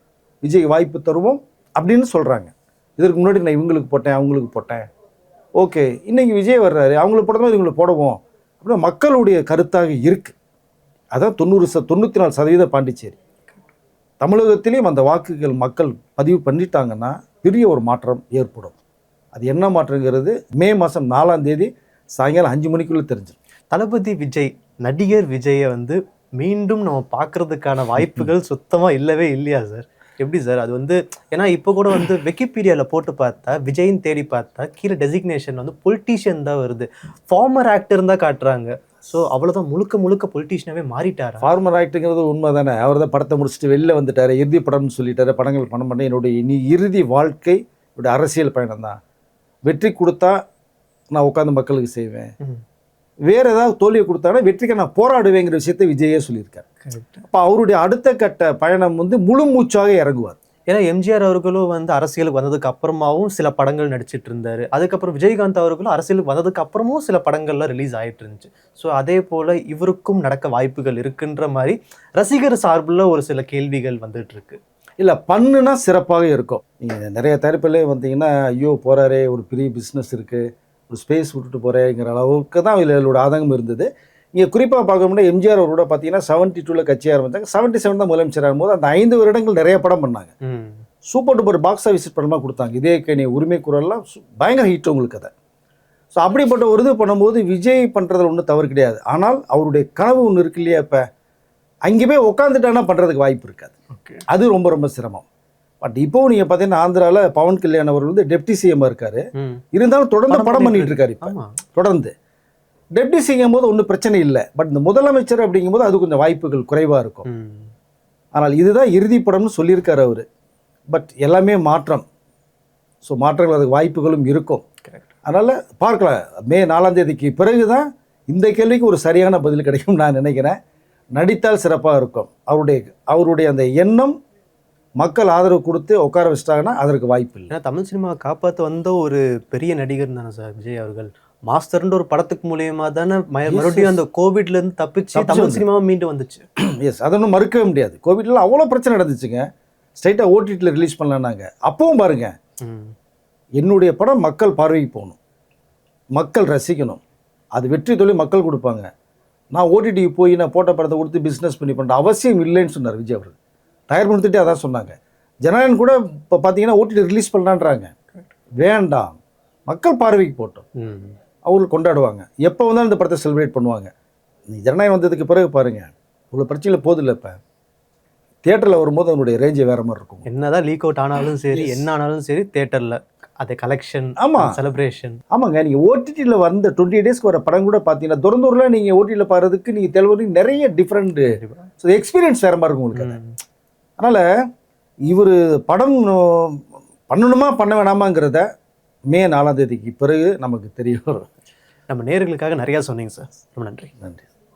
விஜய் வாய்ப்பு தருவோம் அப்படின்னு சொல்கிறாங்க. இதற்கு முன்னாடி நான் இவங்களுக்கு போட்டேன், அவங்களுக்கு போட்டேன், ஓகே இன்றைக்கி விஜய் வர்றாரு, அவங்களுக்கு போடுறதோ இவங்களுக்கு போடுவோம் அப்படின்னா மக்களுடைய கருத்தாக இருக்குது. அதான் 94% பாண்டிச்சேரி. தமிழகத்திலையும் அந்த வாக்குகள் மக்கள் பதிவு பண்ணிட்டாங்கன்னா பெரிய ஒரு மாற்றம் ஏற்படும். அது என்ன மாற்றங்கிறது மே மாதம் 4ஆம் தேதி சாயங்காலம் 5 மணிக்குள்ளே தெரிஞ்சிடும். தளபதி விஜய், நடிகர் விஜயை வந்து மீண்டும் நம்ம பார்க்கறதுக்கான வாய்ப்புகள் சுத்தமாக இல்லவே இல்லையா சார்? எப்படி சார் அது வந்து? ஏன்னா இப்போ கூட வந்து விக்கிபீடியாவில் போட்டு பார்த்தா, விஜய்ன்னு தேடி பார்த்தா கீழே டெசிக்னேஷன் வந்து பொலிட்டீஷியன் தான் வருது, ஃபார்மர் ஆக்டர் தான் காட்டுறாங்க. ஸோ அவ்வளோதான், முழுக்க பொலிட்டீஷியனாகவே மாறிட்டார். ஃபார்மர் ஆக்டுங்கிறது உண்மை தானே. அவர் தான் படத்தை முடிச்சுட்டு வெளில வந்துட்டார், இறுதி படம்னு சொல்லிட்டாரு, படங்கள் பணம் பண்ண என்னுடைய இறுதி வாழ்க்கை என்னுடைய அரசியல் பயணம் தான். வெற்றி கொடுத்தா நான் உட்காந்து மக்களுக்கு செய்வேன், வேறு ஏதாவது தோல்வியை கொடுத்தாங்கன்னா வெற்றிக்கு நான் போராடுவேங்கிற விஷயத்தை விஜயே சொல்லியிருக்காரு. அப்போ அவருடைய அடுத்த கட்ட பயணம் வந்து முழு மூச்சாக இறங்குவார். ஏன்னா எம்ஜிஆர் அவர்களும் வந்து அரசியலுக்கு வந்ததுக்கு அப்புறமாவும் சில படங்கள் நடிச்சிட்டு இருந்தாரு. அதுக்கப்புறம் விஜயகாந்த் அவர்களும் அரசியலுக்கு வந்ததுக்கு அப்புறமும் சில படங்கள்லாம் ரிலீஸ் ஆகிட்டு இருந்துச்சு. ஸோ அதே போல் இவருக்கும் நடக்க வாய்ப்புகள் இருக்குன்ற மாதிரி ரசிகர் சார்பில் ஒரு சில கேள்விகள் வந்துட்டு இருக்கு. இல்லை பண்ணுனா சிறப்பாக இருக்கும். நீங்கள் நிறைய தரப்பிலே வந்தீங்கன்னா ஐயோ போகிறாரே, ஒரு பெரிய பிஸ்னஸ் இருக்குது, ஒரு ஸ்பேஸ் விட்டுட்டு போகிறேங்கிற அளவுக்கு தான் இவங்களோட ஆதங்கம் இருந்தது. நீங்கள் குறிப்பாக பார்க்கணும்னா எம்ஜிஆர் அவரோட பார்த்தீங்கன்னா 72 கட்சி ஆரம்பித்தாங்க, 77 தான் முதலமைச்சர் ஆகும்போது அந்த 5 வருடங்கள் நிறைய படம் பண்ணாங்க. சூப்பர் டூப்பர் பாக்ஸ் ஆஃபீஸ் படமாக கொடுத்தாங்க. இதே கனி, உரிமை குரல்லாம் பயங்கர ஹிட் உங்களுக்கு அதை. ஸோ அப்படிப்பட்ட ஒரு இது பண்ணும்போது விஜய் பண்ணுறதுல ஒன்றும் தவறு கிடையாது. ஆனால் அவருடைய கனவு ஒன்று இருக்கு இல்லையா, இப்போ அங்கே போய் உட்காந்துட்டானா பண்ணுறதுக்கு வாய்ப்பு இருக்காது. அது ரொம்ப ரொம்ப சிரமம். பட் இப்போவும் நீங்கள் பார்த்தீங்கன்னா ஆந்திராவில் பவன் கல்யாண் அவர் வந்து டெப்டி சிஎம்மாக இருக்காரு, இருந்தாலும் தொடர்ந்து படம் பண்ணிட்டு இருக்காரு. இப்போ தொடர்ந்து டெப்டி சிஎம் போது ஒன்றும் பிரச்சனை இல்லை. பட் இந்த முதலமைச்சர் அப்படிங்கும்போது அது கொஞ்சம் வாய்ப்புகள் குறைவாக இருக்கும். ஆனால் இதுதான் இறுதி படம்னு சொல்லியிருக்காரு அவர். பட் எல்லாமே மாற்றம். ஸோ மாற்றங்கள் அதுக்கு வாய்ப்புகளும் இருக்கும். அதனால் பார்க்கலாம், மே 4ஆம் தேதிக்கு பிறகு தான் இந்த கேள்விக்கு ஒரு சரியான பதில் கிடைக்கும் நான் நினைக்கிறேன். நடித்தால் சிறப்பாக இருக்கும். அவருடைய அந்த எண்ணம் மக்கள் ஆதரவு கொடுத்து உட்கார வச்சிட்டாங்கன்னா அதற்கு வாய்ப்பு இல்லை. ஏன்னா தமிழ் சினிமாவை காப்பாற்ற வந்த ஒரு பெரிய நடிகர் தானே சார் விஜய் அவர்கள். மாஸ்டர்ன்ற ஒரு படத்துக்கு மூலியமா தானே மறுபடியும் அந்த கோவிட்லேருந்து தப்பிச்சு தமிழ் சினிமாவை மீண்டும் வந்துச்சு. எஸ், அதை ஒன்றும் மறுக்கவே முடியாது. கோவிட்ல அவ்வளோ பிரச்சனை நடந்துச்சுங்க. ஸ்ட்ரைட்டாக ஓடிடியில் ரிலீஸ் பண்ணலான்னாங்க. அப்பவும் பாருங்க, என்னுடைய படம் மக்கள் பார்வைக்கு போகணும், மக்கள் ரசிக்கணும், அது வெற்றி தொழில் மக்கள் கொடுப்பாங்க. நான் ஓடிடிக்கு போய் நான் போட்ட படத்தை கொடுத்து பிஸ்னஸ் பண்ணி பண்ணுற அவசியம் இல்லைன்னு சொன்னார் விஜய் அவர்கள். தயார் பண்ணிட்டு அதான் சொன்னாங்க. ஜனநாயகன் கூட இப்போ பார்த்தீங்கன்னா ஓடிடி ரிலீஸ் பண்ணலான்றாங்க. வேண்டாம், மக்கள் பார்வைக்கு போட்டோம், அவங்களுக்கு கொண்டாடுவாங்க. எப்போ வந்தாலும் இந்த படத்தை செலிப்ரேட் பண்ணுவாங்க. நீ ஜனநாயகம் வந்ததுக்கு பிறகு பாருங்கள், இவ்வளோ பிரச்சனையில் போதில்லை. இப்போ தியேட்டரில் வரும்போது அவனுடைய ரேஞ்சு வேறு மாதிரி இருக்கும். என்னதான் லீக் அவுட் ஆனாலும் சரி, என்ன ஆனாலும் சரி, தியேட்டரில் அது கலெக்ஷன், ஆமாம், செலிப்ரேஷன். ஆமாங்க, நீங்கள் ஓடிடியில் வந்த 20 டேஸ்க்கு வர படம் கூட பார்த்தீங்கன்னா தூரந்தூரில் நீங்கள் ஓடிடியில் பாடுறதுக்கு நீங்கள் தெலுங்கு நிறைய டிஃப்ரெண்ட்டு எக்ஸ்பீரியன்ஸ் வேறு மாதிரி இருக்கும் உங்களுக்கு. அதனால் இவர் படம் பண்ணணுமா பண்ண வேணாமாங்கிறத மே 4ஆம் தேதிக்கு பிறகு நமக்கு தெரிய வரும். நம்ம நேயர்களுக்காக நிறையா சொன்னீங்க சார். ரொம்ப நன்றி. நன்றி.